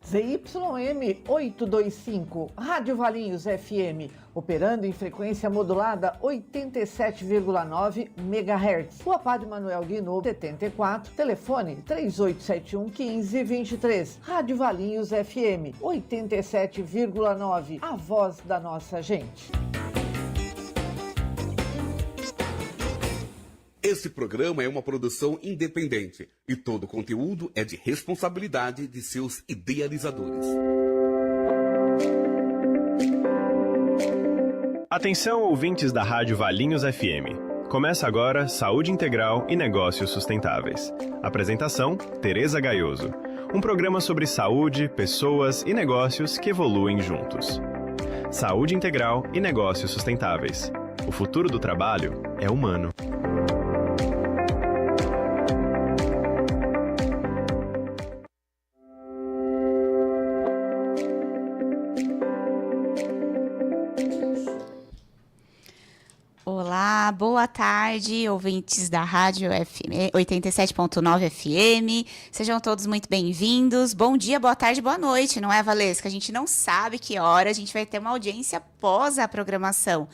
ZYM 825, Rádio Valinhos FM, operando em frequência modulada 87,9 MHz. Rua Padre Manuel Guinaud, 74, telefone 3871 1523. Rádio Valinhos FM 87,9, a voz da nossa gente. Esse programa é uma produção independente e todo o conteúdo é de responsabilidade de seus idealizadores. Atenção, ouvintes da Rádio Valinhos FM. Começa agora Saúde Integral e Negócios Sustentáveis. Apresentação, Tereza Gaioso. Um programa sobre saúde, pessoas e negócios que evoluem juntos. Saúde Integral e Negócios Sustentáveis. O futuro do trabalho é humano. Olá, boa tarde, ouvintes da Rádio 87.9 FM. Sejam todos muito bem-vindos. Bom dia, boa tarde, boa noite, não é, Valesca? A gente não sabe que hora a gente vai ter uma audiência após a programação.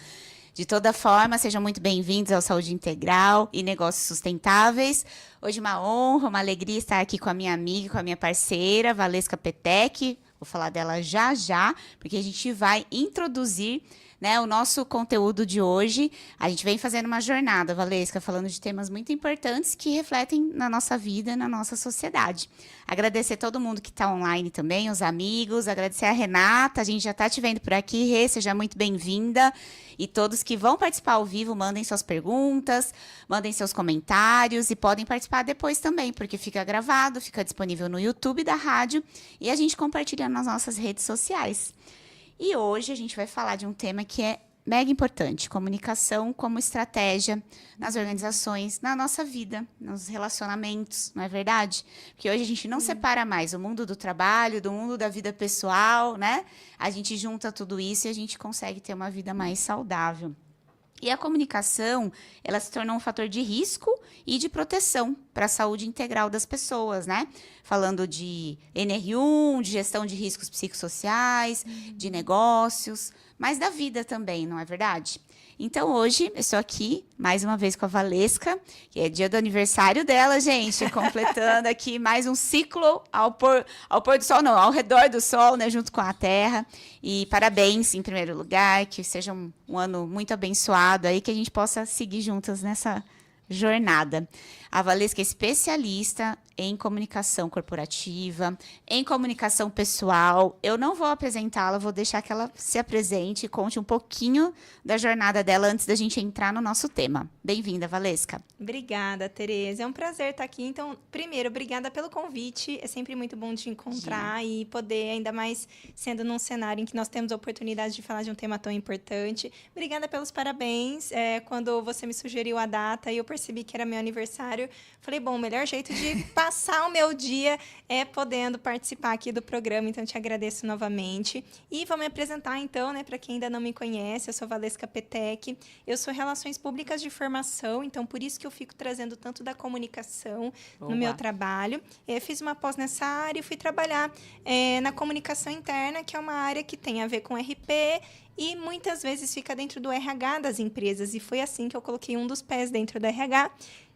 De toda forma, sejam muito bem-vindos ao Saúde Integral e Negócios Sustentáveis. Hoje uma honra, uma alegria estar aqui com a minha amiga, com a minha parceira, Valesca Petec. Vou falar dela já já, porque a gente vai introduzir, né, o nosso conteúdo de hoje. A gente vem fazendo uma jornada, Valesca, falando de temas muito importantes que refletem na nossa vida, na nossa sociedade. Agradecer todo mundo que está online também, os amigos, agradecer a Renata, a gente já está te vendo por aqui. Rê, seja muito bem-vinda. E todos que vão participar ao vivo, mandem suas perguntas, mandem seus comentários e podem participar depois também, porque fica gravado, fica disponível no YouTube da rádio e a gente compartilha nas nossas redes sociais. E hoje a gente vai falar de um tema que é mega importante, comunicação como estratégia nas organizações, na nossa vida, nos relacionamentos, não é verdade? Porque hoje a gente não separa mais o mundo do trabalho, do mundo da vida pessoal, né? A gente junta tudo isso e a gente consegue ter uma vida mais saudável. E a comunicação, ela se tornou um fator de risco e de proteção para a saúde integral das pessoas, né? Falando de NR1, de gestão de riscos psicossociais, de negócios, mas da vida também, não é verdade? Então, hoje, eu estou aqui, mais uma vez com a Valesca, que é dia do aniversário dela, gente, completando aqui mais um ciclo ao pôr do sol, não, ao redor do sol, né, junto com a Terra. E parabéns, em primeiro lugar, que seja um ano muito abençoado aí, que a gente possa seguir juntas nessa jornada. A Valesca é especialista em comunicação corporativa, em comunicação pessoal. Eu não vou apresentá-la, vou deixar que ela se apresente e conte um pouquinho da jornada dela antes da gente entrar no nosso tema. Bem-vinda, Valesca. Obrigada, Tereza. É um prazer estar aqui. Então, primeiro, obrigada pelo convite. É sempre muito bom te encontrar e poder, ainda mais sendo num cenário em que nós temos a oportunidade de falar de um tema tão importante. Obrigada pelos parabéns. Quando você me sugeriu a data e eu percebi que era meu aniversário, falei, bom, o melhor jeito de passar o meu dia é podendo participar aqui do programa, então te agradeço novamente. E vou me apresentar então, né, para quem ainda não me conhece, eu sou Valesca Petec, eu sou Relações Públicas de formação, então por isso que eu fico trazendo tanto da comunicação no meu trabalho. Eu fiz uma pós nessa área e fui trabalhar na comunicação interna, que é uma área que tem a ver com RP, e muitas vezes fica dentro do RH das empresas, e foi assim que eu coloquei um dos pés dentro do RH.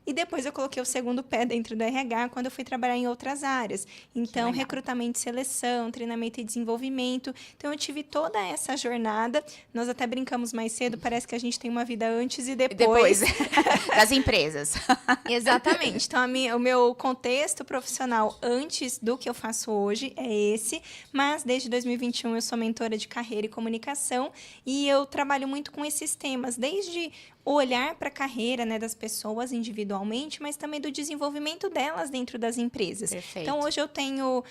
E depois eu coloquei o segundo pé dentro do RH quando eu fui trabalhar em outras áreas. Então, recrutamento e seleção, treinamento e desenvolvimento. Então, eu tive toda essa jornada. Nós até brincamos mais cedo, parece que a gente tem uma vida antes e depois. Das empresas. Exatamente. Então, o meu contexto profissional antes do que eu faço hoje é esse. Mas, desde 2021, eu sou mentora de carreira e comunicação. E eu trabalho muito com esses temas, desde o olhar para a carreira, né, das pessoas individualmente, mas também do desenvolvimento delas dentro das empresas. Perfeito. Então, hoje eu tenho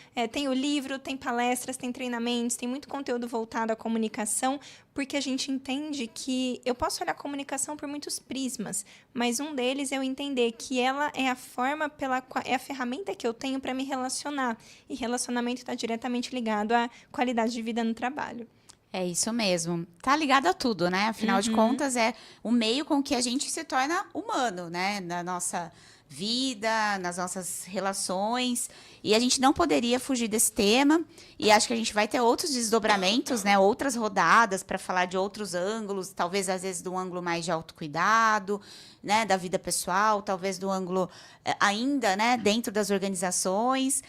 livro, tem palestras, tem treinamentos, tem muito conteúdo voltado à comunicação, porque a gente entende que eu posso olhar a comunicação por muitos prismas, mas um deles é eu entender que ela é a forma, é a ferramenta que eu tenho para me relacionar. E relacionamento está diretamente ligado à qualidade de vida no trabalho. É isso mesmo. Tá ligado a tudo, né? Afinal de contas, é o meio com que a gente se torna humano, né? Na nossa vida, nas nossas relações. E a gente não poderia fugir desse tema, e acho que a gente vai ter outros desdobramentos, né, outras rodadas para falar de outros ângulos, talvez às vezes do ângulo mais de autocuidado, né, da vida pessoal, talvez do ângulo ainda, né, dentro das organizações,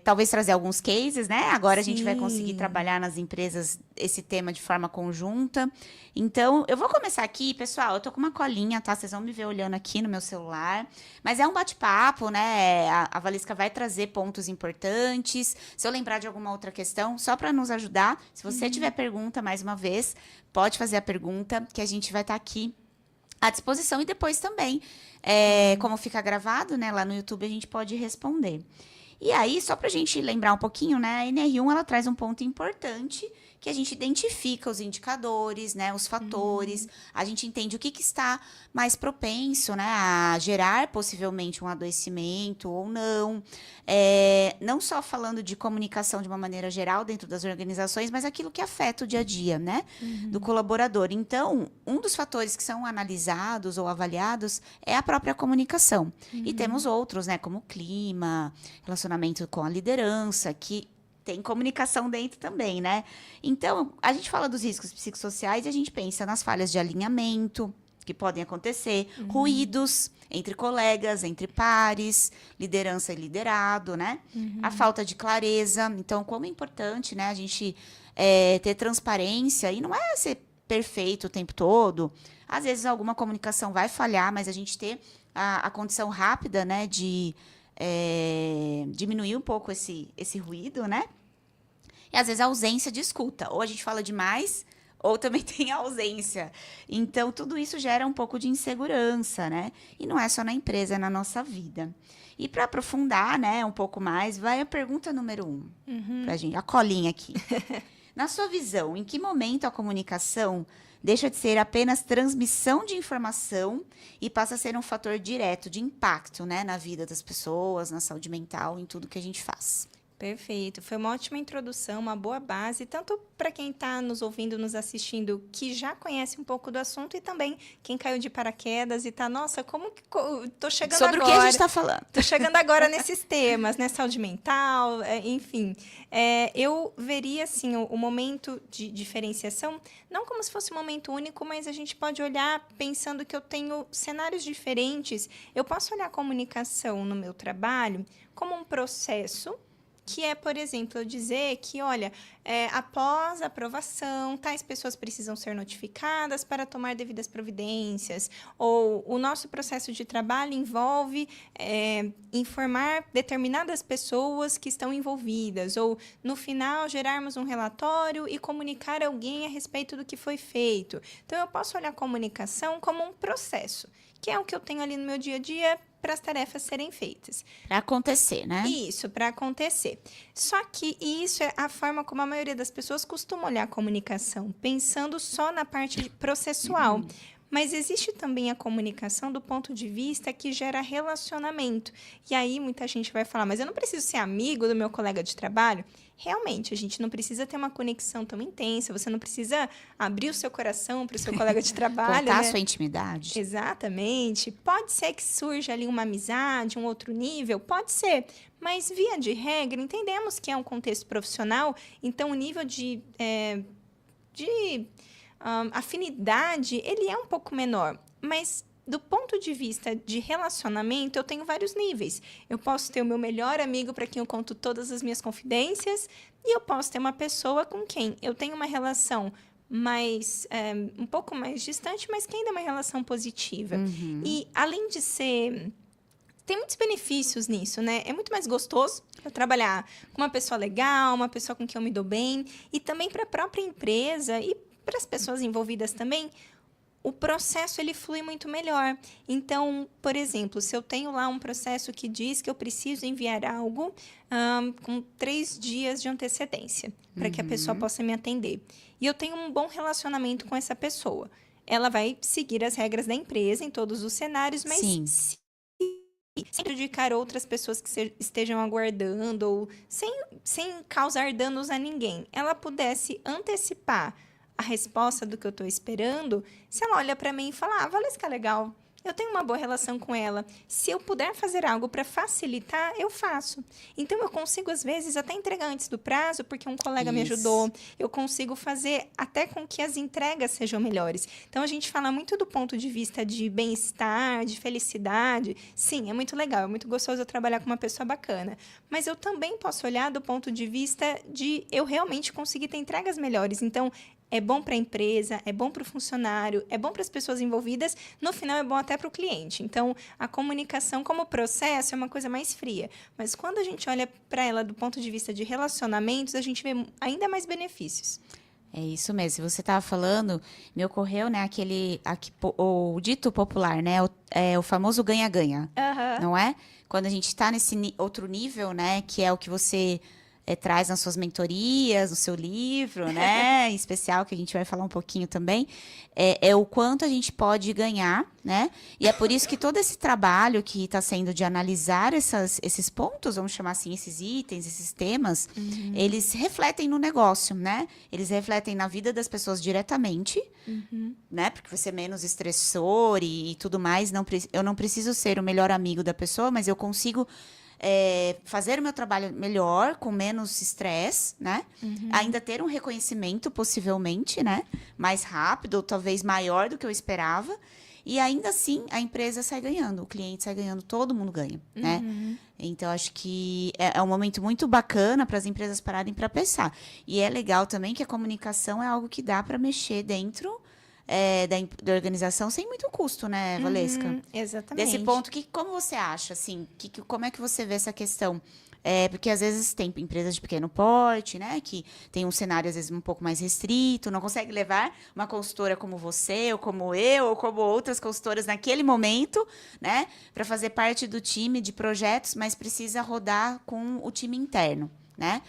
talvez trazer alguns cases, né, agora a gente vai conseguir trabalhar nas empresas esse tema de forma conjunta. Então, eu vou começar aqui, pessoal, eu tô com uma colinha, tá, vocês vão me ver olhando aqui no meu celular, mas é um bate-papo, né, a Valesca vai trazer pontos importantes, se eu lembrar de alguma outra questão, só para nos ajudar, se você tiver pergunta, mais uma vez, pode fazer a pergunta, que a gente vai estar aqui à disposição, e depois também, como fica gravado, né, lá no YouTube, a gente pode responder. E aí, só para a gente lembrar um pouquinho, né, a NR1, ela traz um ponto importante, que a gente identifica os indicadores, né, os fatores, a gente entende o que está mais propenso, né, a gerar possivelmente um adoecimento ou não. Não só falando de comunicação de uma maneira geral dentro das organizações, mas aquilo que afeta o dia a dia, né, do colaborador. Então, um dos fatores que são analisados ou avaliados é a própria comunicação. E temos outros, né, como clima, relacionamento com a liderança, que tem comunicação dentro também, né? Então, a gente fala dos riscos psicossociais e a gente pensa nas falhas de alinhamento que podem acontecer, ruídos entre colegas, entre pares, liderança e liderado, né? A falta de clareza. Então, como é importante, né, a gente ter transparência, e não é ser perfeito o tempo todo. Às vezes, alguma comunicação vai falhar, mas a gente ter a condição rápida, né, de diminuir um pouco esse ruído, né? E às vezes a ausência de escuta. Ou a gente fala demais, ou também tem a ausência. Então, tudo isso gera um pouco de insegurança, né? E não é só na empresa, é na nossa vida. E para aprofundar, né, um pouco mais, vai a pergunta número 1 pra gente, a colinha aqui. Na sua visão, em que momento a comunicação deixa de ser apenas transmissão de informação e passa a ser um fator direto de impacto, né, na vida das pessoas, na saúde mental, em tudo que a gente faz? Perfeito, foi uma ótima introdução, uma boa base, tanto para quem está nos ouvindo, nos assistindo, que já conhece um pouco do assunto, e também quem caiu de paraquedas e está, nossa, como que tô chegando Sobre agora? o que a gente está falando? Tô chegando agora nesses temas, né, saúde mental, enfim. Eu veria, assim, o momento de diferenciação, não como se fosse um momento único, mas a gente pode olhar pensando que eu tenho cenários diferentes. Eu posso olhar a comunicação no meu trabalho como um processo, que é, por exemplo, eu dizer que, olha, após a aprovação, tais pessoas precisam ser notificadas para tomar devidas providências, ou o nosso processo de trabalho envolve informar determinadas pessoas que estão envolvidas, ou, no final, gerarmos um relatório e comunicar a alguém a respeito do que foi feito. Então, eu posso olhar a comunicação como um processo, que é o que eu tenho ali no meu dia a dia para as tarefas serem feitas. Para acontecer, né? Isso, para acontecer. Só que isso é a forma como a maioria das pessoas costuma olhar a comunicação, pensando só na parte processual. Mas existe também a comunicação do ponto de vista que gera relacionamento. E aí muita gente vai falar, mas eu não preciso ser amigo do meu colega de trabalho? Realmente, a gente não precisa ter uma conexão tão intensa, você não precisa abrir o seu coração para o seu colega de trabalho. Contar né? a sua intimidade. Exatamente. Pode ser que surja ali uma amizade, um outro nível, pode ser. Mas, via de regra, entendemos que é um contexto profissional, então o nível de afinidade, ele é um pouco menor. Mas, do ponto de vista de relacionamento, eu tenho vários níveis. Eu posso ter o meu melhor amigo para quem eu conto todas as minhas confidências, e eu posso ter uma pessoa com quem eu tenho uma relação mais um pouco mais distante, mas que ainda é uma relação positiva. E, além de ser... Tem muitos benefícios nisso, né? É muito mais gostoso eu trabalhar com uma pessoa legal, uma pessoa com quem eu me dou bem, e também para a própria empresa e para as pessoas envolvidas também, o processo ele flui muito melhor. Então, por exemplo, se eu tenho lá um processo que diz que eu preciso enviar algo com 3 dias de antecedência, para que a pessoa possa me atender, e eu tenho um bom relacionamento com essa pessoa, ela vai seguir as regras da empresa em todos os cenários, mas se prejudicar outras pessoas que estejam aguardando, ou sem causar danos a ninguém, ela pudesse antecipar a resposta do que eu estou esperando, se ela olha para mim e fala, Valesca, legal, eu tenho uma boa relação com ela. Se eu puder fazer algo para facilitar, eu faço. Então, eu consigo, às vezes, até entregar antes do prazo, porque um colega me ajudou. Eu consigo fazer até com que as entregas sejam melhores. Então, a gente fala muito do ponto de vista de bem-estar, de felicidade. Sim, é muito legal, é muito gostoso eu trabalhar com uma pessoa bacana. Mas eu também posso olhar do ponto de vista de eu realmente conseguir ter entregas melhores. Então, é bom para a empresa, é bom para o funcionário, é bom para as pessoas envolvidas, no final é bom até para o cliente. Então, a comunicação como processo é uma coisa mais fria. Mas quando a gente olha para ela do ponto de vista de relacionamentos, a gente vê ainda mais benefícios. É isso mesmo. Você estava falando, me ocorreu, né, o dito popular, né, o famoso ganha-ganha, não é? Quando a gente está nesse outro nível, né, que é o que você traz nas suas mentorias, no seu livro, né, em especial, que a gente vai falar um pouquinho também, é o quanto a gente pode ganhar, né, e é por isso que todo esse trabalho que está sendo de analisar esses pontos, vamos chamar assim, esses itens, esses temas, eles refletem no negócio, né, eles refletem na vida das pessoas diretamente, né, porque você é menos estressor e tudo mais, eu não preciso ser o melhor amigo da pessoa, mas eu consigo fazer o meu trabalho melhor, com menos estresse, né? Ainda ter um reconhecimento, possivelmente, né? Mais rápido, ou talvez maior do que eu esperava. E ainda assim, a empresa sai ganhando, o cliente sai ganhando, todo mundo ganha, né? Então, acho que é um momento muito bacana para as empresas pararem para pensar. E é legal também que a comunicação é algo que dá para mexer dentro da organização sem muito custo, né, Valesca? Exatamente. Desse ponto, como você acha, assim, como é que você vê essa questão? Porque às vezes tem empresas de pequeno porte, né, que tem um cenário às vezes um pouco mais restrito, não consegue levar uma consultora como você, ou como eu, ou como outras consultoras naquele momento, né, para fazer parte do time de projetos, mas precisa rodar com o time interno, né?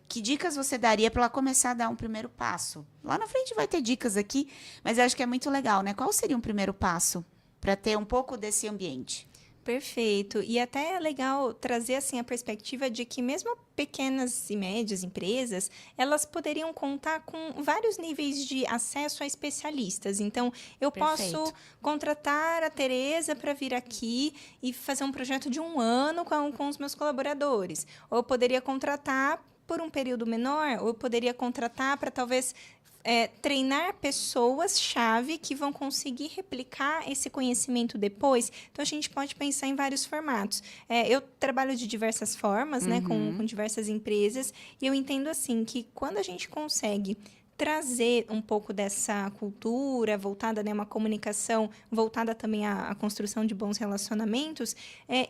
Que dicas você daria para ela começar a dar um primeiro passo? Lá na frente vai ter dicas aqui, mas eu acho que é muito legal, né? Qual seria um primeiro passo para ter um pouco desse ambiente? Perfeito. E até é legal trazer assim a perspectiva de que mesmo pequenas e médias empresas, elas poderiam contar com vários níveis de acesso a especialistas. Então, eu posso contratar a Tereza para vir aqui e fazer um projeto de 1 ano com os meus colaboradores. Ou eu poderia contratar por um período menor, ou eu poderia contratar para talvez treinar pessoas-chave que vão conseguir replicar esse conhecimento depois. Então, a gente pode pensar em vários formatos. Eu trabalho de diversas formas, né, com diversas empresas, e eu entendo assim que quando a gente consegue trazer um pouco dessa cultura voltada, né, uma comunicação voltada também à construção de bons relacionamentos,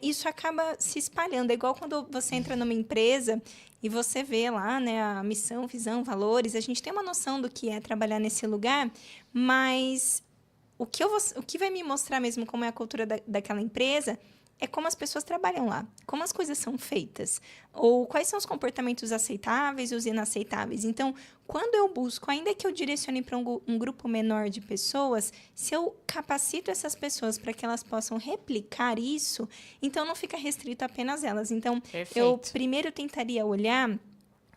isso acaba se espalhando. É igual quando você entra numa empresa e você vê lá, né, a missão, visão, valores. A gente tem uma noção do que é trabalhar nesse lugar, mas o que vai me mostrar mesmo como é a cultura daquela empresa é como as pessoas trabalham lá, como as coisas são feitas, ou quais são os comportamentos aceitáveis e os inaceitáveis. Então, quando eu busco, ainda que eu direcione para um grupo menor de pessoas, se eu capacito essas pessoas para que elas possam replicar isso, então não fica restrito a apenas elas. Então, eu primeiro tentaria olhar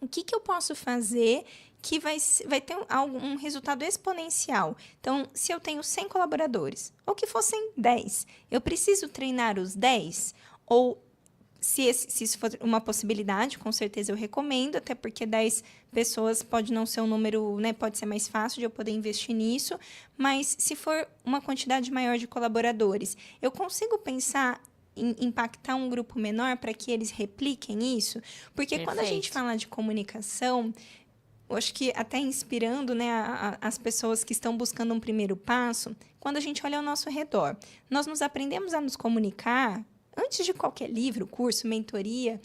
o que eu posso fazer que vai ter um resultado exponencial. Então, se eu tenho 100 colaboradores, ou que fossem 10, eu preciso treinar os 10? Ou, se isso for uma possibilidade, com certeza eu recomendo, até porque 10 pessoas pode não ser um número, né, pode ser mais fácil de eu poder investir nisso, mas se for uma quantidade maior de colaboradores, eu consigo pensar em impactar um grupo menor para que eles repliquem isso? Porque quando a gente fala de comunicação, eu acho que até inspirando, né, as pessoas que estão buscando um primeiro passo, quando a gente olha ao nosso redor, nós nos aprendemos a nos comunicar, antes de qualquer livro, curso, mentoria,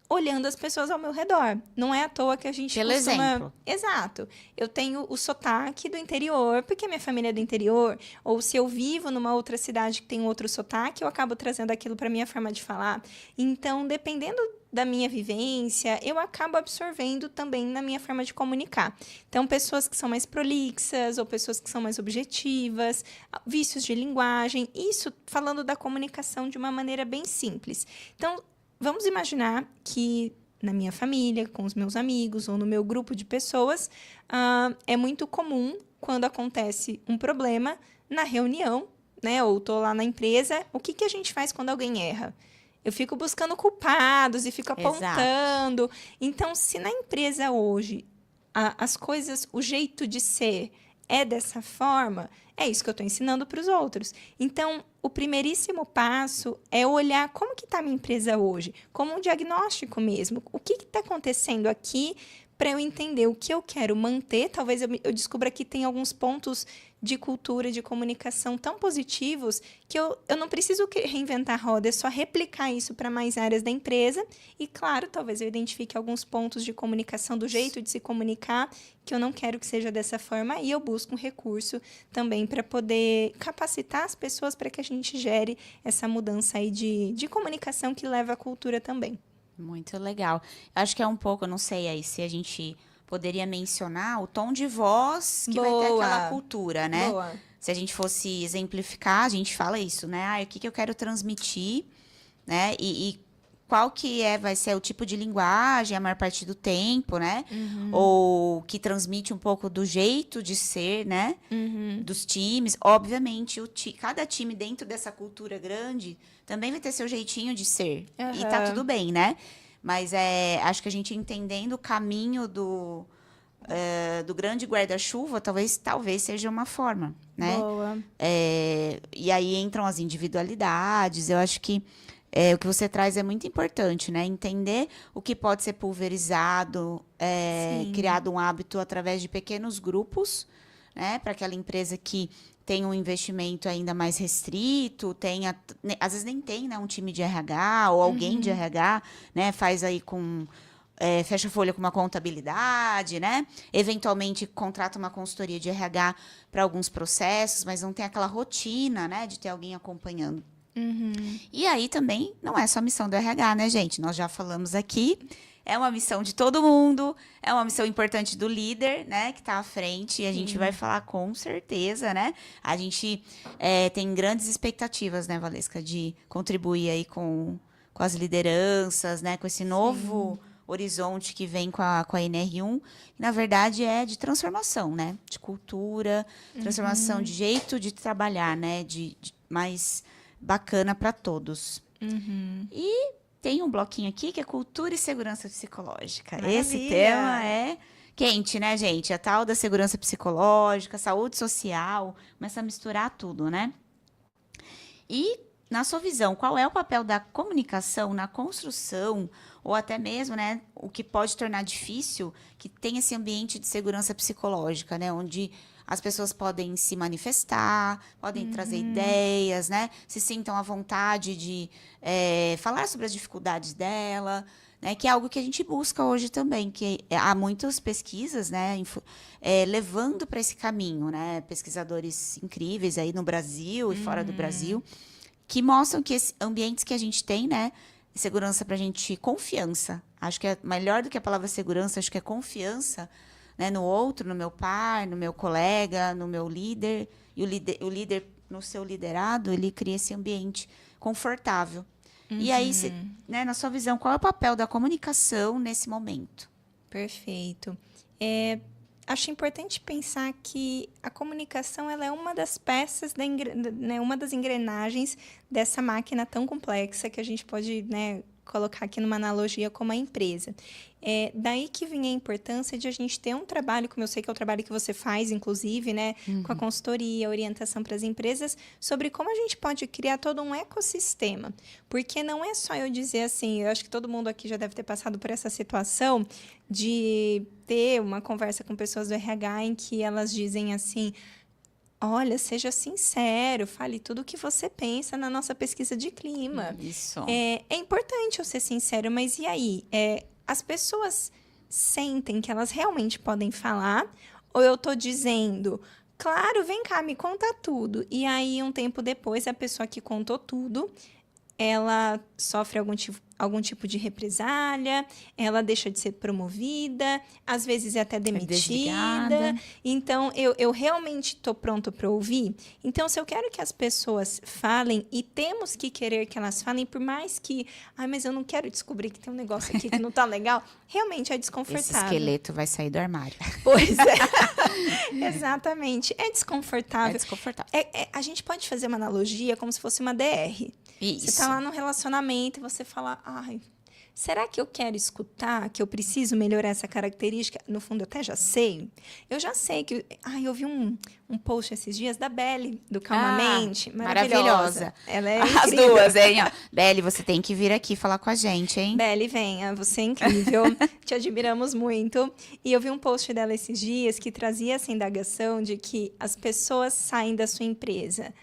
olhando as pessoas ao meu redor. Não é à toa que a gente Pelo exemplo. Exato. Eu tenho o sotaque do interior, porque minha família é do interior. Ou se eu vivo numa outra cidade que tem outro sotaque, eu acabo trazendo aquilo para minha forma de falar. Então, dependendo da minha vivência, eu acabo absorvendo também na minha forma de comunicar. Então, pessoas que são mais prolixas ou pessoas que são mais objetivas, vícios de linguagem, isso falando da comunicação de uma maneira bem simples. Então, vamos imaginar que na minha família, com os meus amigos ou no meu grupo de pessoas, é muito comum, quando acontece um problema, na reunião, né, ou tô lá na empresa, o que a gente faz quando alguém erra? Eu fico buscando culpados e fico apontando. Então, se na empresa hoje as coisas, o jeito de ser é dessa forma, é isso que eu estou ensinando para os outros. Então, o primeiríssimo passo é olhar como que está a minha empresa hoje, como um diagnóstico mesmo. O que está acontecendo aqui para eu entender o que eu quero manter. Talvez eu descubra que tem alguns pontos de cultura, de comunicação tão positivos que eu não preciso reinventar a roda, é só replicar isso para mais áreas da empresa. E, claro, talvez eu identifique alguns pontos de comunicação, do jeito de se comunicar, que eu não quero que seja dessa forma, e eu busco um recurso também para poder capacitar as pessoas para que a gente gere essa mudança aí de comunicação que leva à cultura também. Muito legal. Acho que é um pouco, eu não sei aí se a gente poderia mencionar o tom de voz que vai ter aquela cultura, né? Boa. Se a gente fosse exemplificar, a gente fala isso, né? O que eu quero transmitir, né? E qual que vai ser o tipo de linguagem a maior parte do tempo, né? Ou que transmite um pouco do jeito de ser, né? Dos times. Obviamente, cada time dentro dessa cultura grande também vai ter seu jeitinho de ser. E tá tudo bem, né? Mas acho que a gente entendendo o caminho do grande guarda-chuva, talvez seja uma forma, né? Boa. E aí entram as individualidades. Eu acho que o que você traz é muito importante, né? Entender o que pode ser pulverizado, criado um hábito através de pequenos grupos, né? Para aquela empresa que tem um investimento ainda mais restrito, às vezes nem tem, né, um time de RH ou alguém de RH, né? Faz aí fecha a folha com uma contabilidade, né? Eventualmente contrata uma consultoria de RH para alguns processos, mas não tem aquela rotina, né, de ter alguém acompanhando. E aí também não é só missão do RH, né, gente? Nós já falamos aqui, é uma missão de todo mundo, é uma missão importante do líder, né, que está à frente, e a gente vai falar com certeza, né? A gente tem grandes expectativas, né, Valesca, de contribuir aí com as lideranças, né, com esse novo horizonte que vem com a NR1, que na verdade é de transformação, né? De cultura, transformação de jeito de trabalhar, né? De mais bacana para todos. E tem um bloquinho aqui que é cultura e segurança psicológica. Maravilha. Esse tema é quente, né, gente? A tal da segurança psicológica, saúde social, começa a misturar tudo, né? E, na sua visão, qual é o papel da comunicação na construção, ou até mesmo, né, o que pode tornar difícil que tem esse ambiente de segurança psicológica, né, onde as pessoas podem se manifestar, podem trazer ideias, né? Se sintam à vontade de falar sobre as dificuldades dela, né? Que é algo que a gente busca hoje também, que há muitas pesquisas, né? Levando para esse caminho, né? Pesquisadores incríveis aí no Brasil e fora do Brasil, que mostram que ambientes que a gente tem, né? Segurança para a gente, confiança. Acho que é melhor do que a palavra segurança, acho que é confiança, né, no outro, no meu par, no meu colega, no meu líder. E o líder, no seu liderado, ele cria esse ambiente confortável. E aí, né, na sua visão, qual é o papel da comunicação nesse momento? Perfeito. Acho importante pensar que a comunicação ela é uma das peças, né, uma das engrenagens dessa máquina tão complexa que a gente pode, né, colocar aqui numa analogia como a empresa. Daí que vem a importância de a gente ter um trabalho, como eu sei que é o trabalho que você faz, inclusive, né, com a consultoria, orientação para as empresas, sobre como a gente pode criar todo um ecossistema. Porque não é só eu dizer assim, eu acho que todo mundo aqui já deve ter passado por essa situação de ter uma conversa com pessoas do RH em que elas dizem assim: olha, seja sincero, fale tudo o que você pensa na nossa pesquisa de clima. Isso. É importante eu ser sincero, mas e aí? As pessoas sentem que elas realmente podem falar? Ou eu tô dizendo, claro, vem cá, me conta tudo. E aí, um tempo depois, a pessoa que contou tudo, ela sofre algum algum tipo de represália, ela deixa de ser promovida, às vezes é até demitida. Desligada. Então, eu realmente estou pronto para ouvir. Então, se eu quero que as pessoas falem, e temos que querer que elas falem, por mais que, mas eu não quero descobrir que tem um negócio aqui que não tá legal, realmente é desconfortável. Esse esqueleto vai sair do armário. Pois é. Exatamente. É desconfortável. É desconfortável. A gente pode fazer uma analogia como se fosse uma DR. Isso. Você tá lá num relacionamento e você fala, será que eu quero escutar, que eu preciso melhorar essa característica? No fundo, eu até já sei. Eu já sei que... eu vi um post esses dias da Belly, do Calmamente. Maravilhosa. Ela é As incrível. duas, hein? Ó. Belly, você tem que vir aqui falar com a gente, hein? Belly, venha. Você é incrível. Te admiramos muito. E eu vi um post dela esses dias que trazia essa indagação de que as pessoas saem da sua empresa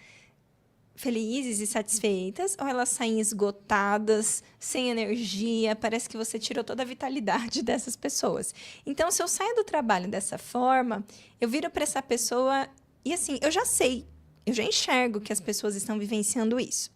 felizes e satisfeitas, ou elas saem esgotadas, sem energia, parece que você tirou toda a vitalidade dessas pessoas. Então, se eu saio do trabalho dessa forma, eu viro para essa pessoa e assim, eu já sei, eu já enxergo que as pessoas estão vivenciando isso.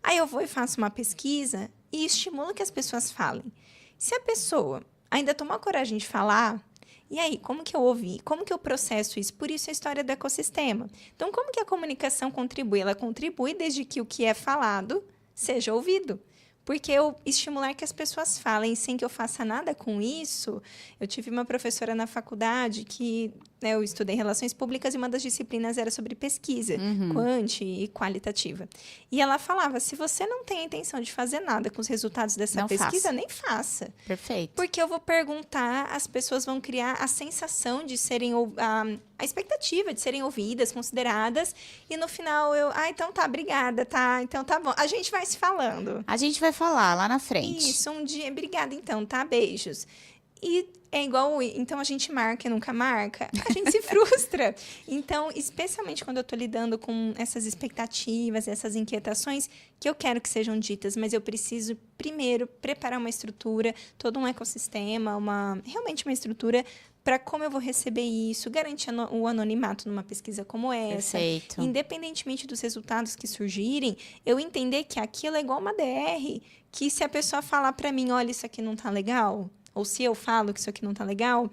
Aí eu vou e faço uma pesquisa e estimulo que as pessoas falem. Se a pessoa ainda tomou a coragem de falar, e aí, como que eu ouvi? Como que eu processo isso? Por isso a história do ecossistema. Então, como que a comunicação contribui? Ela contribui desde que o que é falado seja ouvido. Porque eu estimular que as pessoas falem sem que eu faça nada com isso... Eu tive uma professora na faculdade que eu estudei Relações Públicas e uma das disciplinas era sobre pesquisa, quant e qualitativa. E ela falava, se você não tem a intenção de fazer nada com os resultados dessa pesquisa, nem faça. Perfeito. Porque eu vou perguntar, as pessoas vão criar a sensação de serem... a expectativa de serem ouvidas, consideradas, e no final então tá, obrigada, tá, então tá bom. A gente vai se falando. A gente vai falar lá na frente. Isso, um dia, obrigada então, tá, beijos. E é igual, então a gente marca e nunca marca, a gente se frustra. Então, especialmente quando eu tô lidando com essas expectativas, essas inquietações, que eu quero que sejam ditas, mas eu preciso, primeiro, preparar uma estrutura, todo um ecossistema, realmente uma estrutura para como eu vou receber isso, garantir o anonimato numa pesquisa como essa. Perfeito. Independentemente dos resultados que surgirem, eu entender que aquilo é igual uma DR, que se a pessoa falar para mim, olha, isso aqui não tá legal, ou se eu falo que isso aqui não tá legal,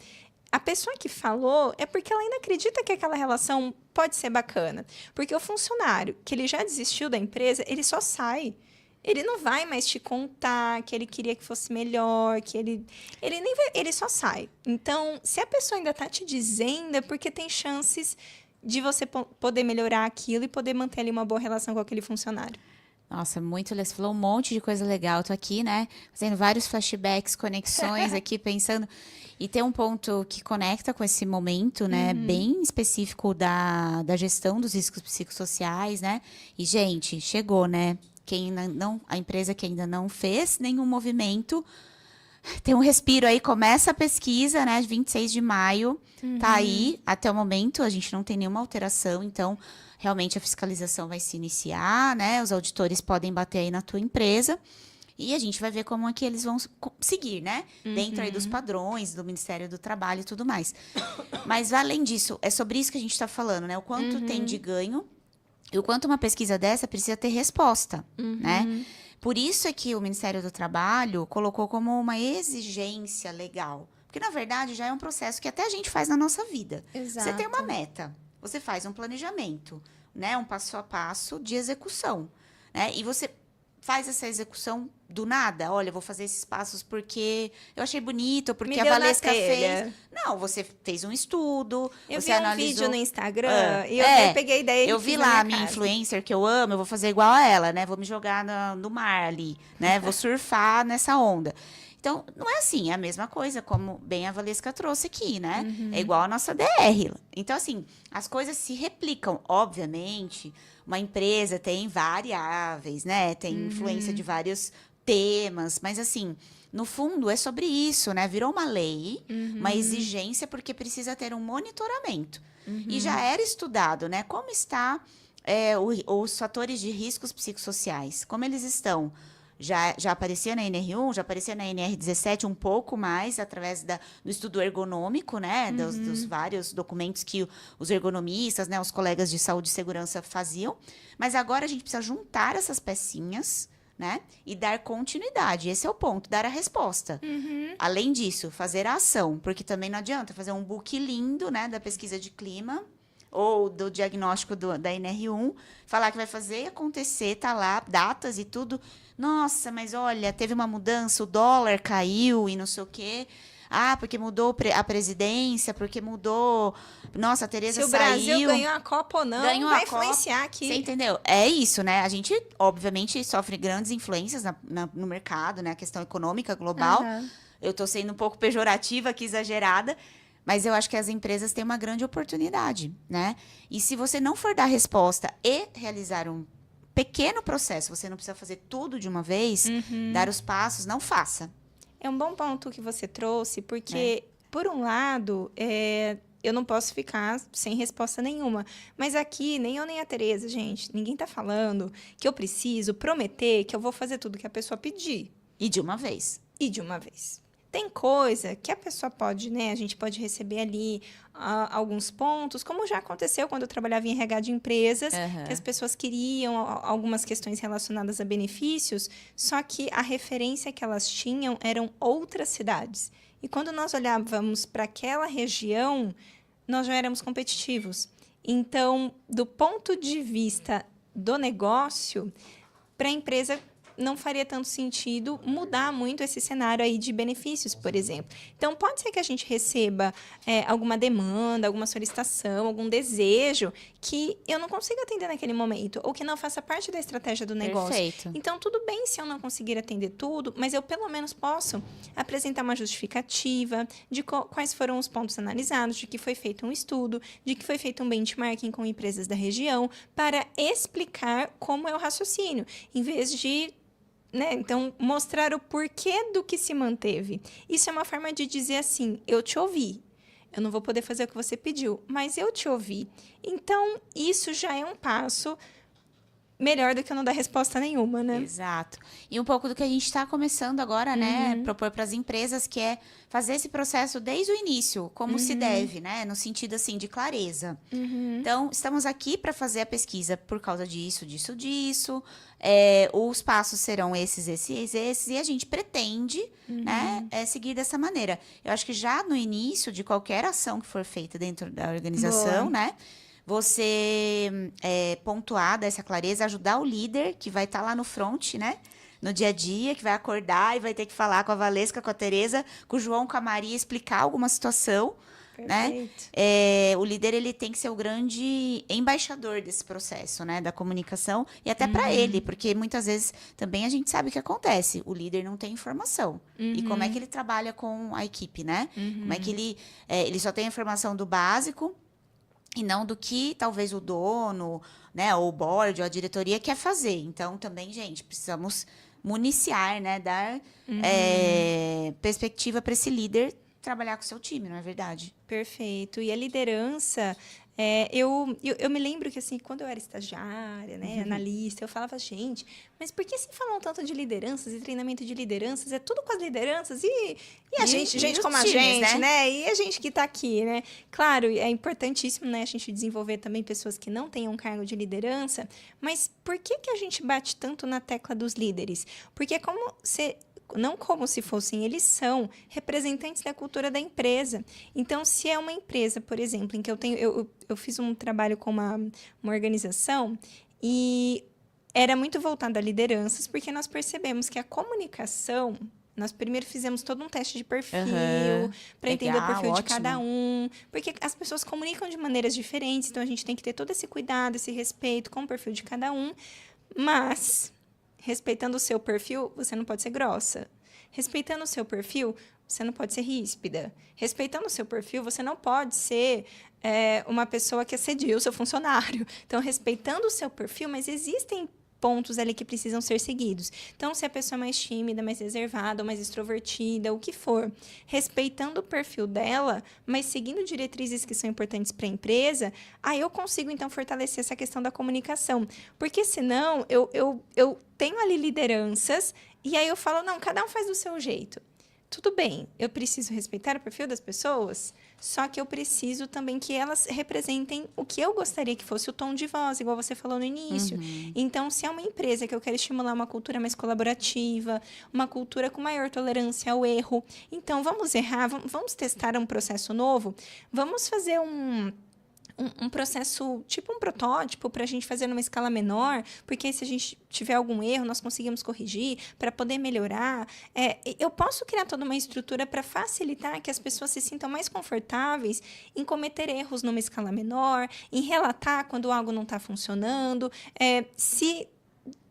a pessoa que falou é porque ela ainda acredita que aquela relação pode ser bacana. Porque o funcionário que ele já desistiu da empresa, ele só sai. Ele não vai mais te contar que ele queria que fosse melhor, que ele nem vai, ele só sai. Então, se a pessoa ainda tá te dizendo, é porque tem chances de você poder melhorar aquilo e poder manter ali uma boa relação com aquele funcionário. Nossa, muito legal. Você falou um monte de coisa legal. Tô aqui, né, fazendo vários flashbacks, conexões aqui, pensando. E tem um ponto que conecta com esse momento, né, bem específico da gestão dos riscos psicossociais, né? E, gente, chegou, né? A empresa que ainda não fez nenhum movimento, tem um respiro aí, começa a pesquisa, né, de 26 de maio, tá aí, até o momento a gente não tem nenhuma alteração, então realmente a fiscalização vai se iniciar, né, os auditores podem bater aí na tua empresa, e a gente vai ver como é que eles vão seguir, né, dentro aí dos padrões do Ministério do Trabalho e tudo mais. Mas além disso, é sobre isso que a gente está falando, né, o quanto tem de ganho, e o quanto uma pesquisa dessa precisa ter resposta, né? Por isso é que o Ministério do Trabalho colocou como uma exigência legal. Porque, na verdade, já é um processo que até a gente faz na nossa vida. Exato. Você tem uma meta, você faz um planejamento, né? Um passo a passo de execução, né? E você faz essa execução do nada. Olha, eu vou fazer esses passos porque eu achei bonito, porque a Valesca fez. Não, você fez um estudo, eu você vi um analisou vídeo no Instagram e eu peguei a ideia e eu vi lá a minha influencer que eu amo, eu vou fazer igual a ela, né? Vou me jogar no mar ali, né? Vou surfar nessa onda. Então, não é assim, é a mesma coisa, como bem a Valesca trouxe aqui, né? É igual a nossa DR. Então, assim, as coisas se replicam. Obviamente, uma empresa tem variáveis, né? Tem influência de vários temas, mas assim, no fundo é sobre isso, né? Virou uma lei, uma exigência, porque precisa ter um monitoramento. E já era estudado, né? Como está os fatores de riscos psicossociais, como eles estão. Já aparecia na NR1, já aparecia na NR17 um pouco mais, através do estudo ergonômico, né? Dos vários documentos que os ergonomistas, né? Os colegas de saúde e segurança faziam. Mas agora a gente precisa juntar essas pecinhas, né? E dar continuidade. Esse é o ponto, dar a resposta. Além disso, fazer a ação, porque também não adianta fazer um book lindo, né, da pesquisa de clima ou do diagnóstico da NR1, falar que vai fazer acontecer, tá lá, datas e tudo. Nossa, mas olha, teve uma mudança, o dólar caiu e não sei o quê. Ah, porque mudou a presidência, porque mudou... Nossa, a Tereza saiu... Se o Brasil ganhou a Copa ou não, vai influenciar aqui. Você entendeu? É isso, né? A gente, obviamente, sofre grandes influências no mercado, né? A questão econômica global. Eu tô sendo um pouco pejorativa aqui, exagerada. Mas eu acho que as empresas têm uma grande oportunidade, né? E se você não for dar resposta e realizar um pequeno processo, você não precisa fazer tudo de uma vez, dar os passos, não faça. É um bom ponto que você trouxe, porque, por um lado, eu não posso ficar sem resposta nenhuma. Mas aqui, nem eu nem a Tereza, gente, ninguém tá falando que eu preciso prometer que eu vou fazer tudo que a pessoa pedir. E de uma vez. E de uma vez. Tem coisa que a pessoa pode, né? A gente pode receber ali alguns pontos, como já aconteceu quando eu trabalhava em RH de empresas, que as pessoas queriam algumas questões relacionadas a benefícios, só que a referência que elas tinham eram outras cidades. E quando nós olhávamos para aquela região, nós já éramos competitivos. Então, do ponto de vista do negócio, para a empresa não faria tanto sentido mudar muito esse cenário aí de benefícios, por exemplo. Então, pode ser que a gente receba alguma demanda, alguma solicitação, algum desejo que eu não consiga atender naquele momento, ou que não faça parte da estratégia do negócio. Perfeito. Então, tudo bem se eu não conseguir atender tudo, mas eu pelo menos posso apresentar uma justificativa de quais foram os pontos analisados, de que foi feito um estudo, de que foi feito um benchmarking com empresas da região, para explicar como é o raciocínio, em vez de então, mostrar o porquê do que se manteve. Isso é uma forma de dizer assim, eu te ouvi. Eu não vou poder fazer o que você pediu, mas eu te ouvi. Então, isso já é um passo melhor do que eu não dar resposta nenhuma, né? Exato. E um pouco do que a gente está começando agora, né? Propor para as empresas, que é fazer esse processo desde o início, como se deve, né? No sentido, assim, de clareza. Então, estamos aqui para fazer a pesquisa por causa disso. Os passos serão esses, e a gente pretende, né, seguir dessa maneira. Eu acho que já no início de qualquer ação que for feita dentro da organização, né? Você pontuar, dar essa clareza, ajudar o líder que vai estar lá no front, né? No dia a dia, que vai acordar e vai ter que falar com a Valesca, com a Tereza, com o João, com a Maria, explicar alguma situação, né? O líder, ele tem que ser o grande embaixador desse processo, né? Da comunicação, e até para ele, porque muitas vezes também a gente sabe o que acontece. O líder não tem informação. E como é que ele trabalha com a equipe, né? Como é que ele só tem a informação do básico, e não do que talvez o dono, né, ou o board, ou a diretoria quer fazer. Então, também, gente, precisamos municiar, né, dar perspectiva para esse líder trabalhar com o seu time, não é verdade? Perfeito. E a liderança... Eu me lembro que, assim, quando eu era estagiária, né, analista, eu falava, gente, mas por que se falam tanto de lideranças e treinamento de lideranças? É tudo com as lideranças e a gente como a gente, né? E a gente que está aqui, né? Claro, é importantíssimo, né, a gente desenvolver também pessoas que não tenham um cargo de liderança, mas por que a gente bate tanto na tecla dos líderes? Porque é como se... Não como se fossem, eles são representantes da cultura da empresa. Então, se é uma empresa, por exemplo, em que eu fiz um trabalho com uma organização e era muito voltado a lideranças, porque nós percebemos que a comunicação... Nós primeiro fizemos todo um teste de perfil, para entender o perfil de cada um. Porque as pessoas comunicam de maneiras diferentes, então a gente tem que ter todo esse cuidado, esse respeito com o perfil de cada um. Mas... respeitando o seu perfil, você não pode ser grossa. Respeitando o seu perfil, você não pode ser ríspida. Respeitando o seu perfil, você não pode ser uma pessoa que assedia o seu funcionário. Então, respeitando o seu perfil, mas existem pontos ali que precisam ser seguidos. Então, se a pessoa é mais tímida, mais reservada, ou mais extrovertida, o que for, respeitando o perfil dela, mas seguindo diretrizes que são importantes para a empresa, aí eu consigo, então, fortalecer essa questão da comunicação. Porque, senão, eu tenho ali lideranças, e aí eu falo, não, cada um faz do seu jeito. Tudo bem, eu preciso respeitar o perfil das pessoas? Só que eu preciso também que elas representem o que eu gostaria que fosse o tom de voz, igual você falou no início. Então, se é uma empresa que eu quero estimular uma cultura mais colaborativa, uma cultura com maior tolerância ao erro, então vamos errar, vamos testar um processo novo, vamos fazer um processo, tipo um protótipo, para a gente fazer numa escala menor, porque se a gente tiver algum erro, nós conseguimos corrigir para poder melhorar. Eu posso criar toda uma estrutura para facilitar que as pessoas se sintam mais confortáveis em cometer erros numa escala menor, em relatar quando algo não está funcionando. Se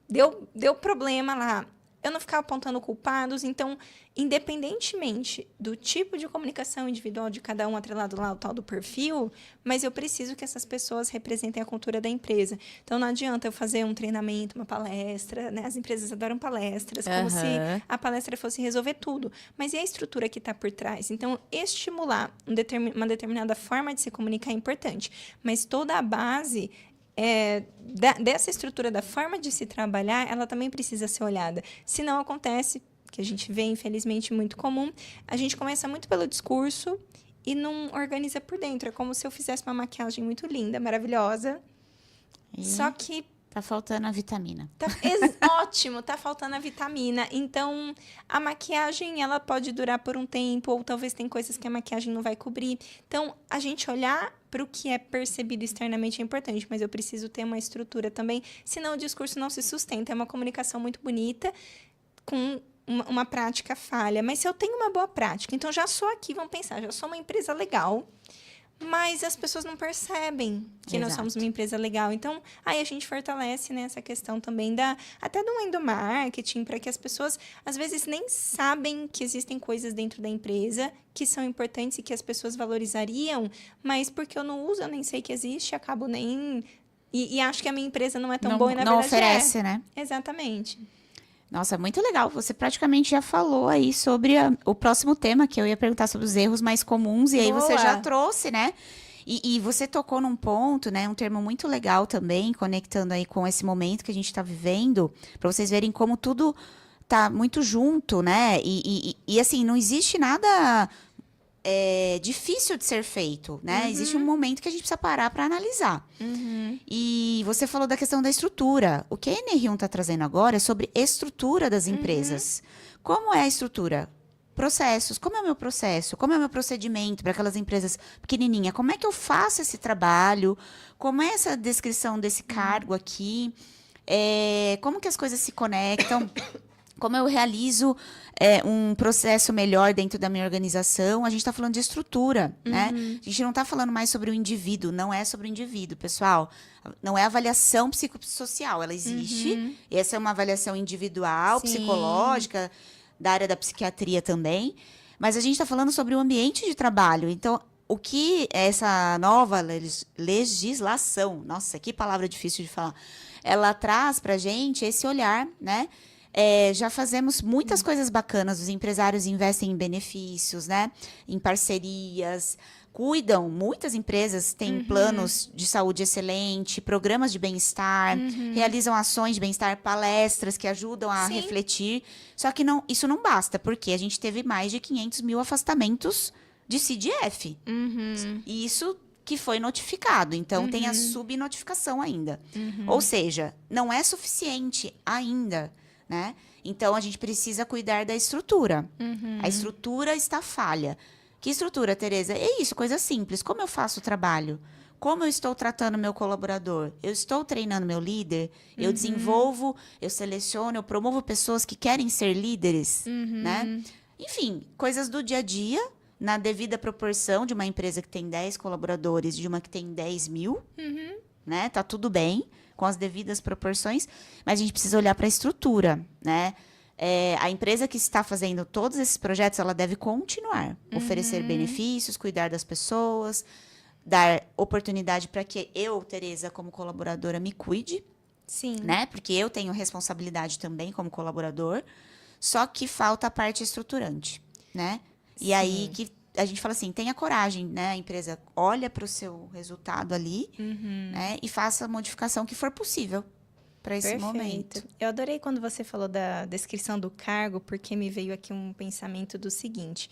deu problema lá, eu não ficar apontando culpados. Então, independentemente do tipo de comunicação individual de cada um, atrelado lá ao tal do perfil, mas eu preciso que essas pessoas representem a cultura da empresa. Então, não adianta eu fazer um treinamento, uma palestra, né? As empresas adoram palestras, como se a palestra fosse resolver tudo. Mas e a estrutura que está por trás? Então, estimular uma determinada forma de se comunicar é importante, mas toda a base dessa estrutura, da forma de se trabalhar, ela também precisa ser olhada. Se não acontece, que a gente vê, infelizmente, muito comum, a gente começa muito pelo discurso e não organiza por dentro. É como se eu fizesse uma maquiagem muito linda, maravilhosa, só que tá faltando a vitamina. Ótimo, tá faltando a vitamina. Então, a maquiagem, ela pode durar por um tempo, ou talvez tem coisas que a maquiagem não vai cobrir. Então, a gente olhar para o que é percebido externamente é importante, mas eu preciso ter uma estrutura também, senão o discurso não se sustenta. É uma comunicação muito bonita, com uma prática falha. Mas se eu tenho uma boa prática, então já sou aqui, vamos pensar, já sou uma empresa legal, mas as pessoas não percebem que nós somos uma empresa legal. Então, aí a gente fortalece, né, essa questão também até do endomarketing, para que as pessoas, às vezes, nem sabem que existem coisas dentro da empresa que são importantes e que as pessoas valorizariam, mas porque eu não uso, eu nem sei que existe, acabo nem... E acho que a minha empresa não é tão boa e, na não verdade, oferece, né? Exatamente. Nossa, muito legal. Você praticamente já falou aí sobre o próximo tema, que eu ia perguntar sobre os erros mais comuns, e aí você já trouxe, né? E você tocou num ponto, né? Um termo muito legal também, conectando aí com esse momento que a gente está vivendo, para vocês verem como tudo tá muito junto, né? E assim, não existe nada difícil de ser feito, né? Existe um momento que a gente precisa parar para analisar. E você falou da questão da estrutura. O que a NR1 está trazendo agora é sobre estrutura das empresas. Como é a estrutura? Processos. Como é o meu processo? Como é o meu procedimento para aquelas empresas pequenininhas? Como é que eu faço esse trabalho? Como é essa descrição desse cargo aqui? Como que as coisas se conectam? Como eu realizo um processo melhor dentro da minha organização? A gente está falando de estrutura, né? A gente não está falando mais sobre o indivíduo, não é sobre o indivíduo, pessoal. Não é avaliação psicossocial, ela existe. Essa é uma avaliação individual, psicológica, da área da psiquiatria também. Mas a gente está falando sobre o ambiente de trabalho. Então, o que essa nova legislação, nossa, que palavra difícil de falar, ela traz para a gente esse olhar, né? Já fazemos muitas coisas bacanas, os empresários investem em benefícios, né? Em parcerias, cuidam, muitas empresas têm planos de saúde excelente, programas de bem-estar, realizam ações de bem-estar, palestras que ajudam a refletir. Só que isso não basta, porque a gente teve mais de 500 mil afastamentos de CDF. E isso que foi notificado, então tem a subnotificação ainda. Ou seja, não é suficiente ainda, né? Então, a gente precisa cuidar da estrutura. A estrutura está falha. Que estrutura, Tereza? É isso, coisa simples. Como eu faço o trabalho? Como eu estou tratando meu colaborador? Eu estou treinando meu líder? Eu desenvolvo, eu seleciono, eu promovo pessoas que querem ser líderes, né? Enfim, coisas do dia a dia, na devida proporção de uma empresa que tem 10 colaboradores e de uma que tem 10 mil, né? Tá tudo bem, com as devidas proporções, mas a gente precisa olhar para a estrutura, né? A empresa que está fazendo todos esses projetos, ela deve continuar, oferecer benefícios, cuidar das pessoas, dar oportunidade para que eu, Tereza, como colaboradora, me cuide, né? Porque eu tenho responsabilidade também como colaborador, só que falta a parte estruturante, né? E aí que a gente fala assim, tenha coragem, né? A empresa olha para o seu resultado ali, né? E faça a modificação que for possível para esse momento. Eu adorei quando você falou da descrição do cargo, porque me veio aqui um pensamento do seguinte.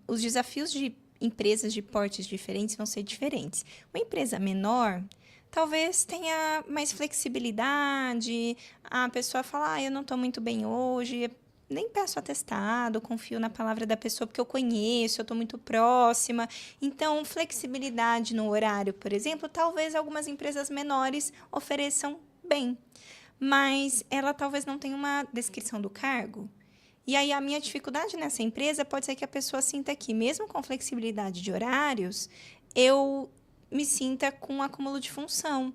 Os desafios de empresas de portes diferentes vão ser diferentes. Uma empresa menor talvez tenha mais flexibilidade, a pessoa fala, eu não estou muito bem hoje, nem peço atestado, confio na palavra da pessoa porque eu conheço, eu estou muito próxima. Então, flexibilidade no horário, por exemplo, talvez algumas empresas menores ofereçam bem, mas ela talvez não tenha uma descrição do cargo. E aí, a minha dificuldade nessa empresa pode ser que a pessoa sinta que, mesmo com flexibilidade de horários, eu me sinta com um acúmulo de função.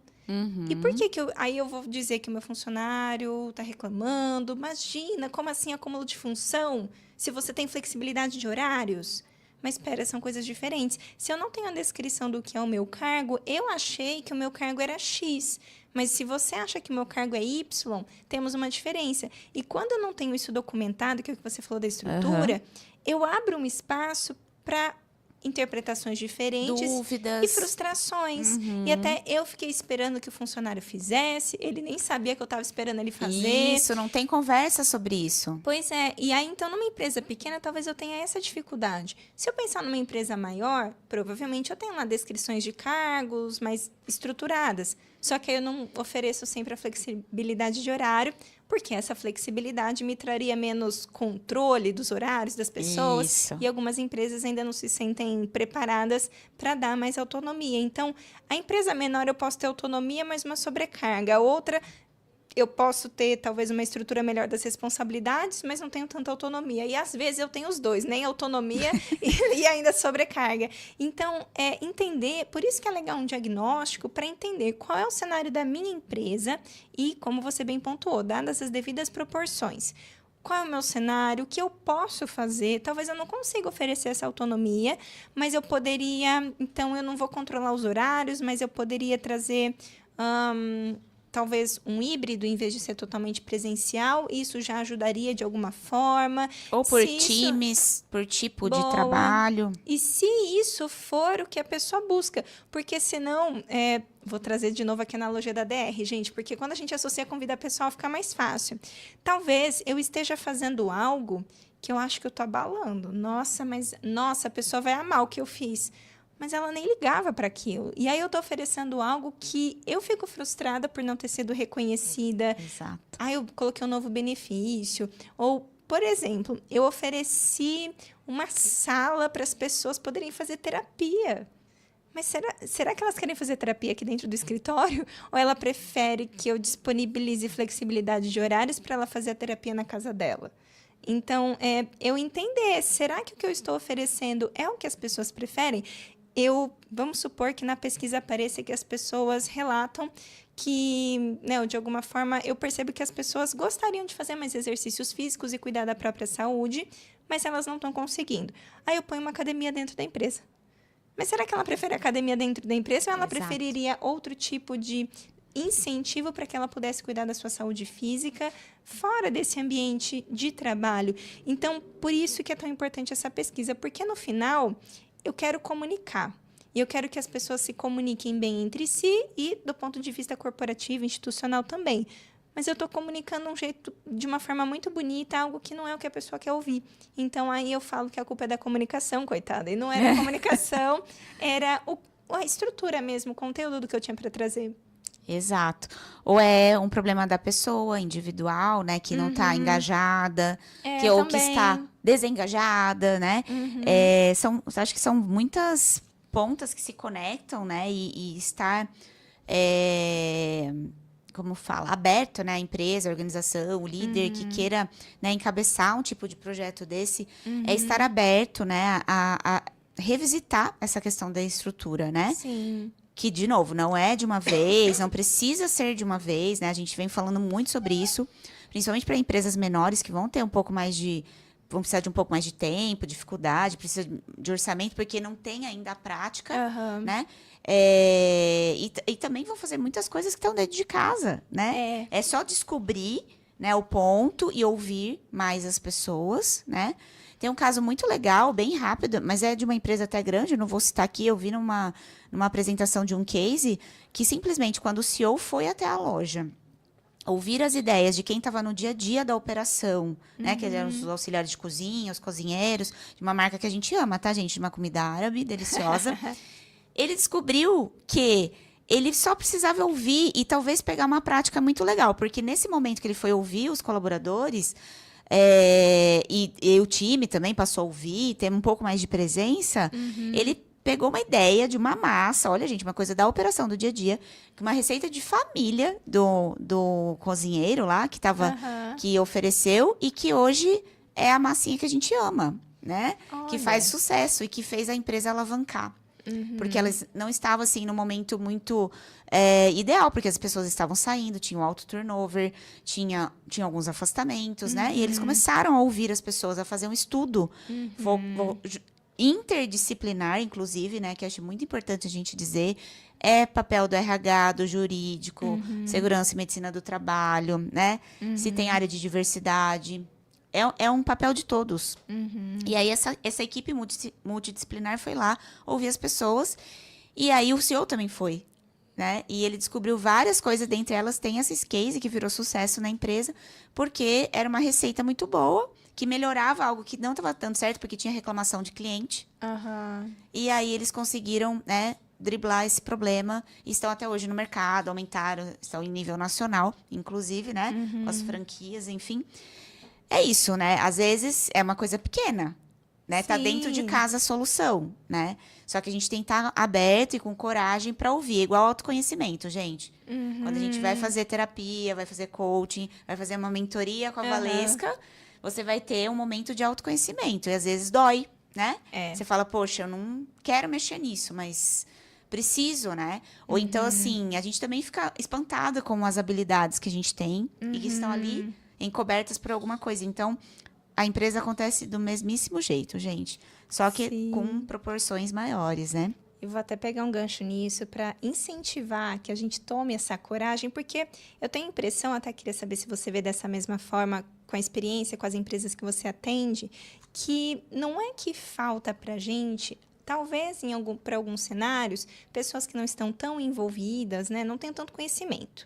E por que aí eu vou dizer que o meu funcionário está reclamando? Imagina, como assim acúmulo de função? Se você tem flexibilidade de horários? Mas espera, são coisas diferentes. Se eu não tenho a descrição do que é o meu cargo, eu achei que o meu cargo era X. Mas se você acha que o meu cargo é Y, temos uma diferença. E quando eu não tenho isso documentado, que é o que você falou da estrutura, eu abro um espaço para interpretações diferentes, dúvidas e frustrações. E até eu fiquei esperando que o funcionário fizesse, ele nem sabia que eu estava esperando ele fazer. Isso, não tem conversa sobre isso. Pois é, e aí então numa empresa pequena talvez eu tenha essa dificuldade. Se eu pensar numa empresa maior, provavelmente eu tenho lá descrições de cargos mais estruturadas, só que eu não ofereço sempre a flexibilidade de horário, porque essa flexibilidade me traria menos controle dos horários das pessoas. Isso. E algumas empresas ainda não se sentem preparadas para dar mais autonomia. Então, a empresa menor eu posso ter autonomia, mas uma sobrecarga. A outra, eu posso ter talvez uma estrutura melhor das responsabilidades, mas não tenho tanta autonomia. E às vezes eu tenho os dois, nem autonomia e ainda sobrecarga. Então, entender, por isso que é legal um diagnóstico, para entender qual é o cenário da minha empresa e, como você bem pontuou, dadas as devidas proporções. Qual é o meu cenário? O que eu posso fazer? Talvez eu não consiga oferecer essa autonomia, mas eu poderia... Então, eu não vou controlar os horários, mas eu poderia trazer... talvez um híbrido em vez de ser totalmente presencial, isso já ajudaria de alguma forma. Ou por times, por tipo de trabalho. E se isso for o que a pessoa busca, porque senão, vou trazer de novo aqui a analogia da DR, gente, porque quando a gente associa com vida pessoal fica mais fácil. Talvez eu esteja fazendo algo que eu acho que eu estou abalando. Nossa, a pessoa vai amar o que eu fiz. Mas ela nem ligava para aquilo. E aí eu estou oferecendo algo que eu fico frustrada por não ter sido reconhecida. Exato. Eu coloquei um novo benefício. Ou, por exemplo, eu ofereci uma sala para as pessoas poderem fazer terapia. Mas será que elas querem fazer terapia aqui dentro do escritório? Ou ela prefere que eu disponibilize flexibilidade de horários para ela fazer a terapia na casa dela? Então, eu entender, será que o que eu estou oferecendo é o que as pessoas preferem? Vamos supor que na pesquisa apareça que as pessoas relatam que, de alguma forma, eu percebo que as pessoas gostariam de fazer mais exercícios físicos e cuidar da própria saúde, mas elas não estão conseguindo. Aí eu ponho uma academia dentro da empresa. Mas será que ela prefere a academia dentro da empresa ou ela preferiria outro tipo de incentivo para que ela pudesse cuidar da sua saúde física fora desse ambiente de trabalho? Então, por isso que é tão importante essa pesquisa, porque no final eu quero comunicar. E eu quero que as pessoas se comuniquem bem entre si e do ponto de vista corporativo, institucional também. Mas eu estou comunicando de uma forma muito bonita, algo que não é o que a pessoa quer ouvir. Então, aí eu falo que a culpa é da comunicação, coitada. E não era a comunicação, era a estrutura mesmo, o conteúdo do que eu tinha para trazer. Exato. Ou é um problema da pessoa individual, né? Que não está engajada, ou que está desengajada, né? Acho que são muitas pontas que se conectam, né? E estar, como fala, aberto, né? A empresa, a organização, o líder que queira, né, encabeçar um tipo de projeto desse, é estar aberto, né? A revisitar essa questão da estrutura, né? Sim. Que, de novo, não é de uma vez, não precisa ser de uma vez, né? A gente vem falando muito sobre isso, principalmente para empresas menores que vão ter vão precisar de um pouco mais de tempo, dificuldade, precisa de orçamento, porque não tem ainda a prática, né? E também vão fazer muitas coisas que estão dentro de casa, né? É só descobrir, né, o ponto e ouvir mais as pessoas, né? Tem um caso muito legal, bem rápido, mas é de uma empresa até grande, eu não vou citar aqui, eu vi numa apresentação de um case que simplesmente quando o CEO foi até a loja ouvir as ideias de quem estava no dia a dia da operação, né? Que eram os auxiliares de cozinha, os cozinheiros, de uma marca que a gente ama, tá, gente? De uma comida árabe deliciosa. Ele descobriu que ele só precisava ouvir e talvez pegar uma prática muito legal, porque nesse momento que ele foi ouvir os colaboradores, e o time também passou a ouvir, ter um pouco mais de presença, ele pegou uma ideia de uma massa, olha, gente, uma coisa da operação do dia a dia, uma receita de família do cozinheiro lá, que ofereceu e que hoje é a massinha que a gente ama, né? Olha. Que faz sucesso e que fez a empresa alavancar. Porque elas não estavam, assim, num momento muito ideal, porque as pessoas estavam saindo, tinha um alto turnover, tinha alguns afastamentos, né? E eles começaram a ouvir as pessoas, a fazer um estudo interdisciplinar, inclusive, né? Que eu acho muito importante a gente dizer. É papel do RH, do jurídico, segurança e medicina do trabalho, né? Se tem área de diversidade. É um papel de todos. E aí, essa equipe multidisciplinar foi lá ouvir as pessoas. E aí, o CEO também foi, né? E ele descobriu várias coisas. Dentre elas, tem esse case que virou sucesso na empresa. Porque era uma receita muito boa, que melhorava algo que não estava dando certo, porque tinha reclamação de cliente. E aí, eles conseguiram, né, driblar esse problema. E estão até hoje no mercado, aumentaram, estão em nível nacional, inclusive, né? Com as franquias, enfim. É isso, né? Às vezes é uma coisa pequena, né? Tá dentro de casa a solução, né? Só que a gente tem que estar aberto e com coragem para ouvir, igual autoconhecimento, gente. Quando a gente vai fazer terapia, vai fazer coaching, vai fazer uma mentoria com a Valesca, você vai ter um momento de autoconhecimento. E às vezes dói, né? Você fala, poxa, eu não quero mexer nisso, mas preciso, né? Ou então, assim, a gente também fica espantada com as habilidades que a gente tem e que estão ali encobertas por alguma coisa. Então, a empresa acontece do mesmíssimo jeito, gente. Só que com proporções maiores, né? Eu vou até pegar um gancho nisso para incentivar que a gente tome essa coragem, porque eu tenho a impressão, até queria saber se você vê dessa mesma forma, com a experiência, com as empresas que você atende, que não é que falta para a gente, talvez para alguns cenários, pessoas que não estão tão envolvidas, né, não têm tanto conhecimento.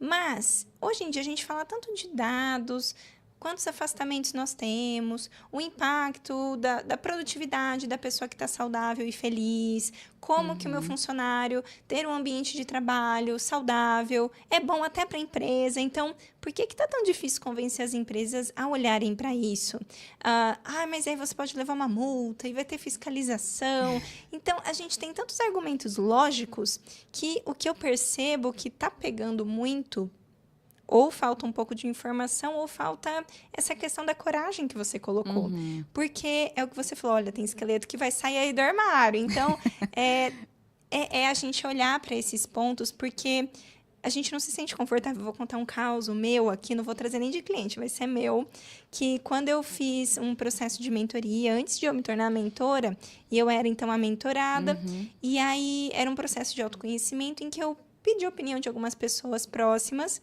Mas, hoje em dia, a gente fala tanto de dados, quantos afastamentos nós temos, o impacto da produtividade da pessoa que está saudável e feliz, como que o meu funcionário ter um ambiente de trabalho saudável é bom até para a empresa. Então, por que está tão difícil convencer as empresas a olharem para isso? Mas aí você pode levar uma multa e vai ter fiscalização. Então, a gente tem tantos argumentos lógicos que o que eu percebo que está pegando muito, ou falta um pouco de informação, ou falta essa questão da coragem que você colocou. Porque é o que você falou, olha, tem esqueleto que vai sair aí do armário. Então, é a gente olhar para esses pontos, porque a gente não se sente confortável. Vou contar um caso meu aqui, não vou trazer nem de cliente, vai ser meu, que quando eu fiz um processo de mentoria, antes de eu me tornar mentora, e eu era, então, a mentorada, e aí era um processo de autoconhecimento em que eu pedi a opinião de algumas pessoas próximas.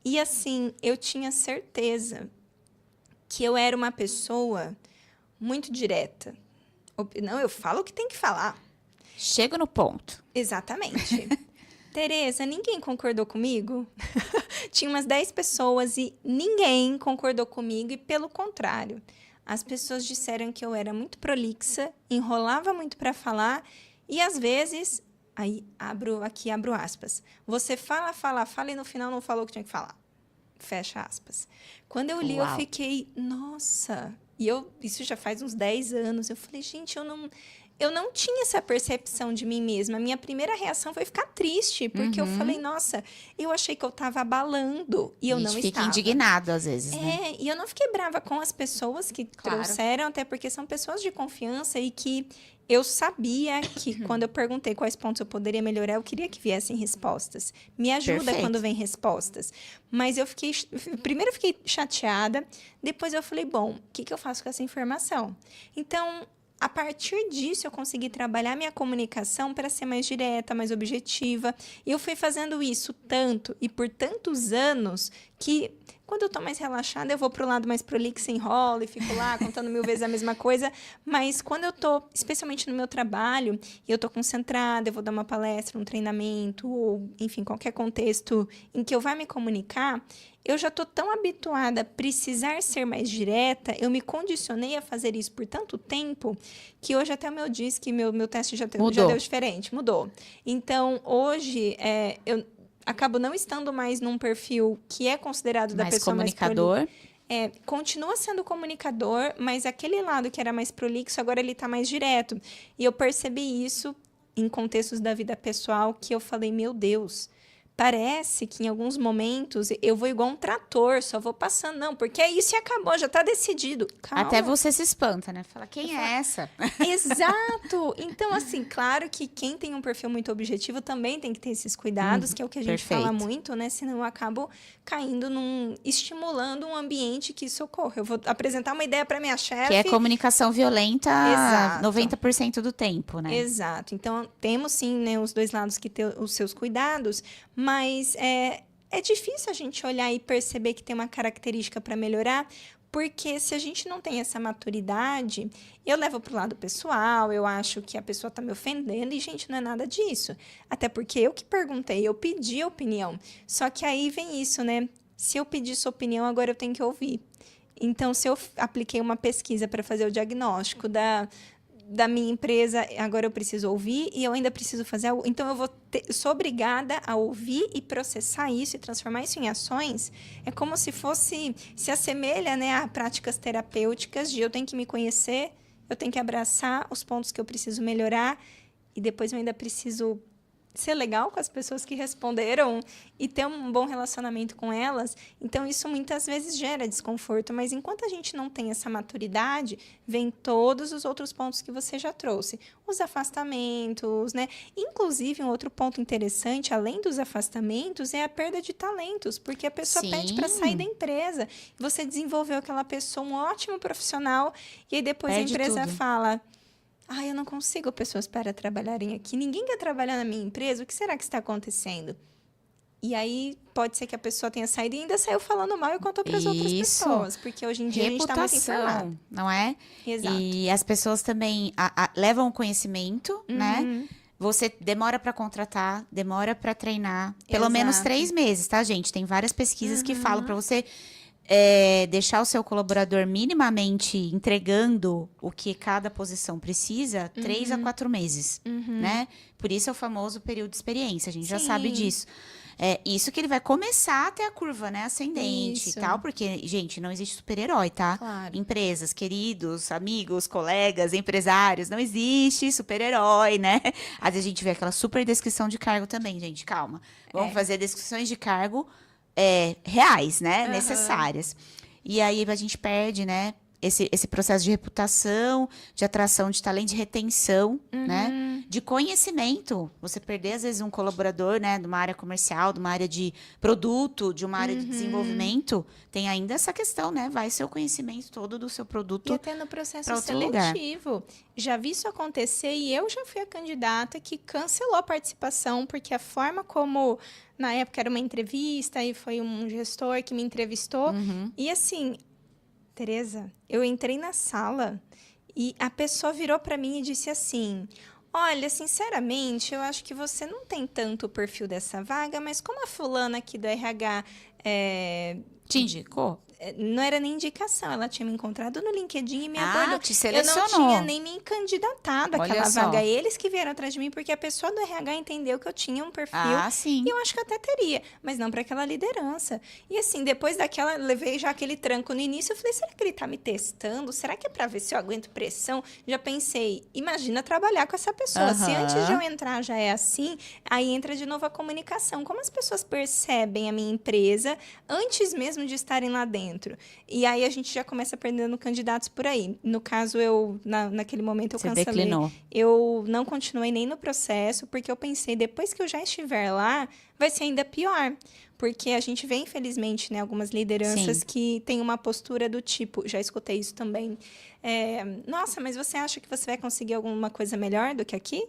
E, assim, eu tinha certeza que eu era uma pessoa muito direta. Não, eu falo o que tem que falar. Chego no ponto. Exatamente. Tereza, ninguém concordou comigo? Tinha umas 10 pessoas e ninguém concordou comigo. E, pelo contrário, as pessoas disseram que eu era muito prolixa, enrolava muito para falar e, às vezes... Aí, abro aspas. Você fala e no final não falou o que tinha que falar. Fecha aspas. Quando eu li, eu fiquei, nossa. E isso já faz uns 10 anos. Eu falei, gente, eu não tinha essa percepção de mim mesma. A minha primeira reação foi ficar triste, porque eu falei, nossa, eu achei que eu estava abalando e eu não estava. A gente fica indignado às vezes, né? E eu não fiquei brava com as pessoas que trouxeram, até porque são pessoas de confiança e que eu sabia que quando eu perguntei quais pontos eu poderia melhorar, eu queria que viessem respostas. Me ajuda quando vem respostas. Mas primeiro eu fiquei chateada, depois eu falei, bom, o que eu faço com essa informação? Então, a partir disso, eu consegui trabalhar minha comunicação para ser mais direta, mais objetiva. E eu fui fazendo isso tanto e por tantos anos que Quando eu tô mais relaxada, eu vou pro lado mais prolixo, enrolo e fico lá contando 1000 vezes a mesma coisa. Mas quando eu tô, especialmente no meu trabalho, e eu tô concentrada, eu vou dar uma palestra, um treinamento, ou, enfim, qualquer contexto em que eu vá me comunicar, eu já tô tão habituada a precisar ser mais direta, eu me condicionei a fazer isso por tanto tempo, que hoje até o meu DISC, meu teste já deu diferente, mudou. Então, hoje, eu acabo não estando mais num perfil que é considerado da mais pessoa comunicador. mais continua sendo comunicador, mas aquele lado que era mais prolixo, agora ele tá mais direto. E eu percebi isso em contextos da vida pessoal, que eu falei, meu Deus, parece que em alguns momentos eu vou igual um trator, só vou passando. Não, porque é isso e acabou, já tá decidido. Calma. Até você se espanta, né? Fala, quem é essa? Exato! Então, assim, claro que quem tem um perfil muito objetivo também tem que ter esses cuidados, que é o que a gente fala muito, né? Senão eu acabo caindo estimulando um ambiente que isso ocorra. Eu vou apresentar uma ideia para minha chefe. Que é comunicação violenta. Exato. 90% do tempo, né? Exato. Então, temos sim, né, os dois lados que ter os seus cuidados, mas é difícil a gente olhar e perceber que tem uma característica para melhorar, porque se a gente não tem essa maturidade, eu levo para o lado pessoal, eu acho que a pessoa está me ofendendo e, gente, não é nada disso. Até porque eu que perguntei, eu pedi a opinião. Só que aí vem isso, né? Se eu pedir sua opinião, agora eu tenho que ouvir. Então, se eu apliquei uma pesquisa para fazer o diagnóstico da minha empresa, agora eu preciso ouvir e eu ainda preciso fazer algo. Então, sou obrigada a ouvir e processar isso e transformar isso em ações. É como se se assemelha, né, a práticas terapêuticas de eu tenho que me conhecer, eu tenho que abraçar os pontos que eu preciso melhorar e depois eu ainda preciso ser legal com as pessoas que responderam e ter um bom relacionamento com elas. Então, isso muitas vezes gera desconforto, mas enquanto a gente não tem essa maturidade, vem todos os outros pontos que você já trouxe. Os afastamentos, né? Inclusive, um outro ponto interessante, além dos afastamentos, é a perda de talentos, porque a pessoa pede para sair da empresa. Você desenvolveu aquela pessoa, um ótimo profissional, e aí depois a empresa fala... eu não consigo pessoas para trabalharem aqui. Ninguém quer trabalhar na minha empresa. O que será que está acontecendo? E aí, pode ser que a pessoa tenha saído e ainda saiu falando mal e contou para as outras pessoas. Porque hoje em dia a gente está muito informado. Não é? Exato. E as pessoas também levam o conhecimento, né? Você demora para contratar, demora para treinar. Pelo menos 3 meses, tá, gente? Tem várias pesquisas que falam para você... deixar o seu colaborador minimamente entregando o que cada posição precisa, 3 a 4 meses, né? Por isso é o famoso período de experiência, a gente já sabe disso. Isso que ele vai começar a ter a curva, né, ascendente e tal, porque, gente, não existe super-herói, tá? Claro. Empresas, queridos, amigos, colegas, empresários, não existe super-herói, né? Às vezes a gente vê aquela super descrição de cargo também, gente, calma. Vamos fazer descrições de cargo reais, né? Necessárias. E aí a gente perde, né? Esse processo de reputação, de atração de talento, de retenção, né? De conhecimento. Você perder, às vezes, um colaborador, né? De uma área comercial, de uma área de produto, de uma área de desenvolvimento. Tem ainda essa questão, né? Vai ser o conhecimento todo do seu produto. E até no processo lugar. seletivo. Já vi isso acontecer e eu já fui a candidata que cancelou a participação, porque a forma como... Na época era uma entrevista e foi um gestor que me entrevistou. E assim... Tereza, eu entrei na sala e a pessoa virou para mim e disse assim: olha, sinceramente, eu acho que você não tem tanto o perfil dessa vaga, mas como a fulana aqui do RH te indicou? Não era nem indicação, ela tinha me encontrado no LinkedIn e me abordou. Te selecionou. Eu não tinha nem me candidatado àquela Olha só. vaga. Eles que vieram atrás de mim, porque a pessoa do RH entendeu que eu tinha um perfil. Sim. E eu acho que eu até teria, mas não para aquela liderança. E assim, depois daquela, levei já aquele tranco no início, eu falei, será que ele tá me testando? Será que é para ver se eu aguento pressão? Já pensei, imagina trabalhar com essa pessoa. Se antes de eu entrar já é assim, aí entra de novo a comunicação. Como as pessoas percebem a minha empresa antes mesmo de estarem lá dentro? E aí a gente já começa perdendo candidatos por aí. No caso, naquele momento eu cancelei. Declinou. Eu não continuei nem no processo, porque eu pensei, depois que eu já estiver lá, vai ser ainda pior. Porque a gente vê, infelizmente, né, algumas lideranças que têm uma postura do tipo, já escutei isso também, nossa, mas você acha que você vai conseguir alguma coisa melhor do que aqui?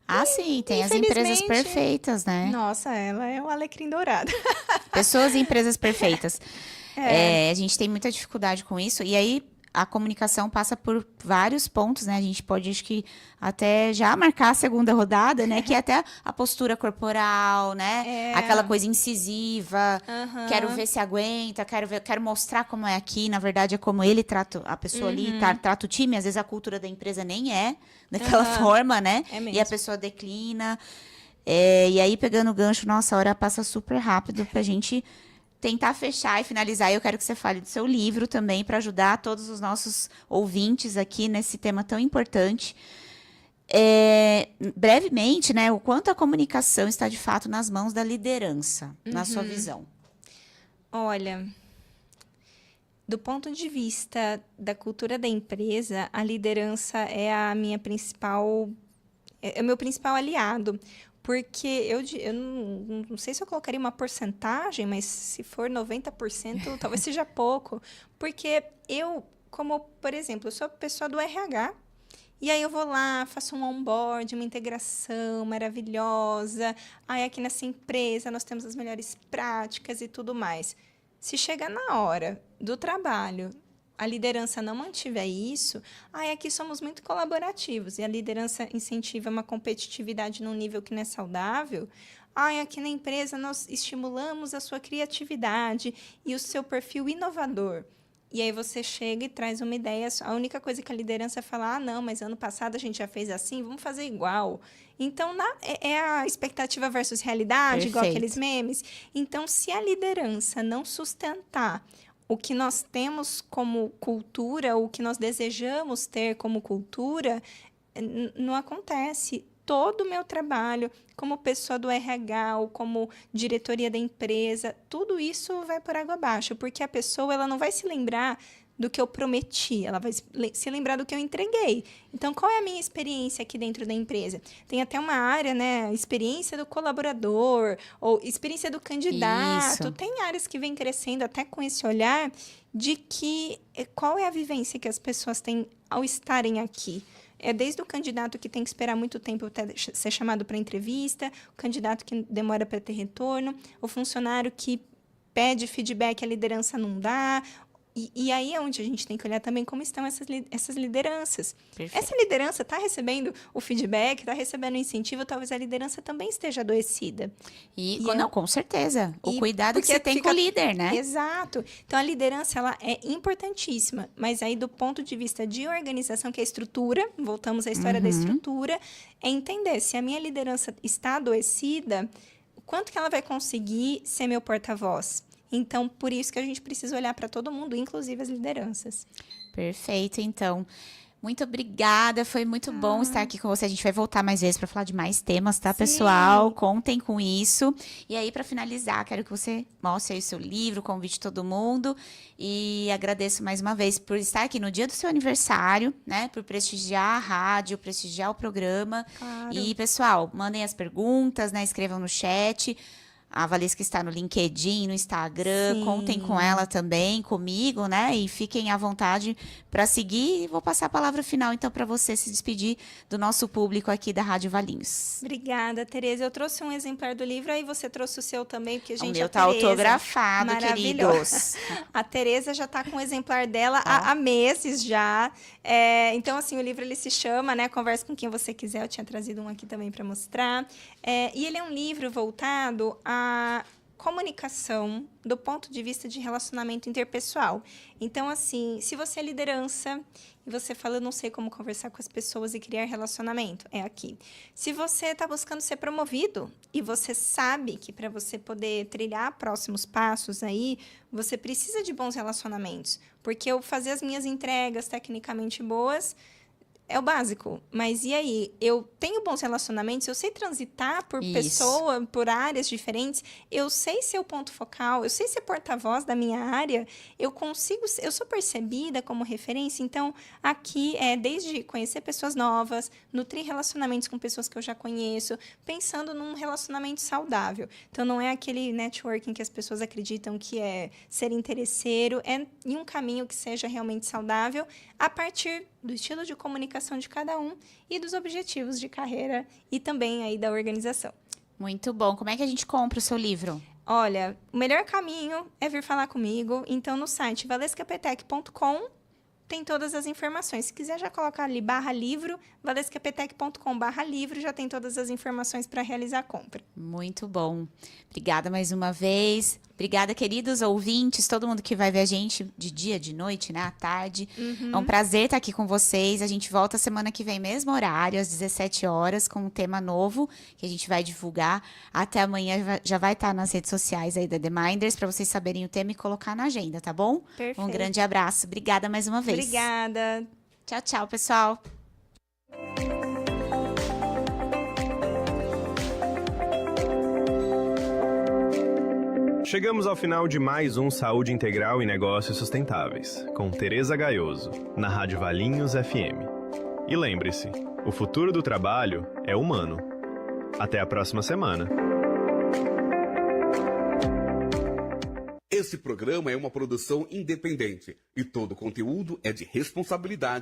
Ah, sim, tem as empresas infelizmente, perfeitas, né? Nossa, ela é o alecrim dourado. Pessoas e empresas perfeitas. É. A gente tem muita dificuldade com isso. E aí, a comunicação passa por vários pontos, né? A gente pode, acho que, até já marcar a segunda rodada, né? Que é até a postura corporal, né? É. Aquela coisa incisiva. Aham. Quero ver se aguenta, quero mostrar como é aqui. Na verdade, é como ele trata a pessoa ali, trata o time. Às vezes, a cultura da empresa nem é daquela forma, né? É mesmo. E a pessoa declina. E aí, pegando o gancho, nossa, a hora passa super rápido pra gente tentar fechar e finalizar. E eu quero que você fale do seu livro também, para ajudar todos os nossos ouvintes aqui nesse tema tão importante. Brevemente, né, o quanto a comunicação está de fato nas mãos da liderança, na sua visão. Olha, do ponto de vista da cultura da empresa, a liderança é a minha principal, é o meu principal aliado. Porque eu não sei se eu colocaria uma porcentagem, mas se for 90%, talvez seja pouco. Porque eu, como, por exemplo, eu sou pessoa do RH, e aí eu vou lá, faço um onboard, uma integração maravilhosa. Aí aqui nessa empresa nós temos as melhores práticas e tudo mais. Se chegar na hora do trabalho, a liderança não mantiver isso, aqui somos muito colaborativos e a liderança incentiva uma competitividade num nível que não é saudável. Aqui na empresa nós estimulamos a sua criatividade e o seu perfil inovador. E aí você chega e traz uma ideia, a única coisa que a liderança fala, não, mas ano passado a gente já fez assim, vamos fazer igual. Então, é a expectativa versus realidade, igual aqueles memes. Então, se a liderança não sustentar o que nós temos como cultura, o que nós desejamos ter como cultura, não acontece. Todo o meu trabalho, como pessoa do RH ou como diretoria da empresa, tudo isso vai por água abaixo, porque a pessoa ela não vai se lembrar do que eu prometi, ela vai se lembrar do que eu entreguei. Então, qual é a minha experiência aqui dentro da empresa? Tem até uma área, né? Experiência do colaborador, ou experiência do candidato. Isso. Tem áreas que vêm crescendo até com esse olhar de que qual é a vivência que as pessoas têm ao estarem aqui. É desde o candidato que tem que esperar muito tempo até ser chamado para entrevista, o candidato que demora para ter retorno, o funcionário que pede feedback, a liderança não dá. E aí é onde a gente tem que olhar também como estão essas lideranças. Perfeito. Essa liderança está recebendo o feedback, está recebendo o incentivo, talvez a liderança também esteja adoecida. Não, com certeza. O cuidado que você tem com o líder, né? Exato. Então, a liderança ela é importantíssima, mas aí do ponto de vista de organização, que é a estrutura, voltamos à história da estrutura, é entender se a minha liderança está adoecida, quanto que ela vai conseguir ser meu porta-voz? Então, por isso que a gente precisa olhar para todo mundo, inclusive as lideranças. Perfeito, então. Muito obrigada, foi muito bom estar aqui com você. A gente vai voltar mais vezes para falar de mais temas, tá, pessoal? Contem com isso. E aí, para finalizar, quero que você mostre aí o seu livro, convide todo mundo. E agradeço mais uma vez por estar aqui no dia do seu aniversário, né? Por prestigiar a rádio, prestigiar o programa. Claro. E, pessoal, mandem as perguntas, né? Escrevam no chat. A Valesca está no LinkedIn, no Instagram, contem com ela também, comigo, né? E fiquem à vontade para seguir. E vou passar a palavra final, então, para você se despedir do nosso público aqui da Rádio Valinhos. Obrigada, Tereza. Eu trouxe um exemplar do livro, aí você trouxe o seu também, porque, gente, O meu tá autografado, queridos. A Tereza já está com um exemplar dela há meses já. Então, assim, o livro ele se chama, né? Converse com quem você quiser. Eu tinha trazido um aqui também para mostrar. E ele é um livro voltado a comunicação do ponto de vista de relacionamento interpessoal. Então, assim, se você é liderança e você fala, eu não sei como conversar com as pessoas e criar relacionamento, é aqui. Se você está buscando ser promovido e você sabe que para você poder trilhar próximos passos aí, você precisa de bons relacionamentos. Porque eu fazer as minhas entregas tecnicamente boas é o básico, mas e aí? Eu tenho bons relacionamentos, eu sei transitar por pessoa, por áreas diferentes, eu sei ser o ponto focal, eu sei ser porta-voz da minha área, eu sou percebida como referência, então aqui é desde conhecer pessoas novas, nutrir relacionamentos com pessoas que eu já conheço, pensando num relacionamento saudável. Então não é aquele networking que as pessoas acreditam que é ser interesseiro, é em um caminho que seja realmente saudável, a partir do estilo de comunicação avaliação de cada um e dos objetivos de carreira e também aí da organização. Muito bom. Como é que a gente compra o seu livro? Olha, o melhor caminho é vir falar comigo. Então, no site valescapetec.com tem todas as informações. Se quiser já colocar ali /livro, valescapetec.com/livro, já tem todas as informações para realizar a compra. Muito bom. Obrigada mais uma vez. Obrigada, queridos ouvintes, todo mundo que vai ver a gente de dia, de noite, né, à tarde. É um prazer estar aqui com vocês. A gente volta semana que vem, mesmo horário, às 17 horas, com um tema novo que a gente vai divulgar. Até amanhã já vai estar nas redes sociais aí da The Minders, para vocês saberem o tema e colocar na agenda, tá bom? Perfeito. Um grande abraço. Obrigada mais uma vez. Obrigada. Tchau, tchau, pessoal. Chegamos ao final de mais um Saúde Integral e Negócios Sustentáveis, com Tereza Gaioso, na Rádio Valinhos FM. E lembre-se, o futuro do trabalho é humano. Até a próxima semana. Esse programa é uma produção independente e todo conteúdo é de responsabilidade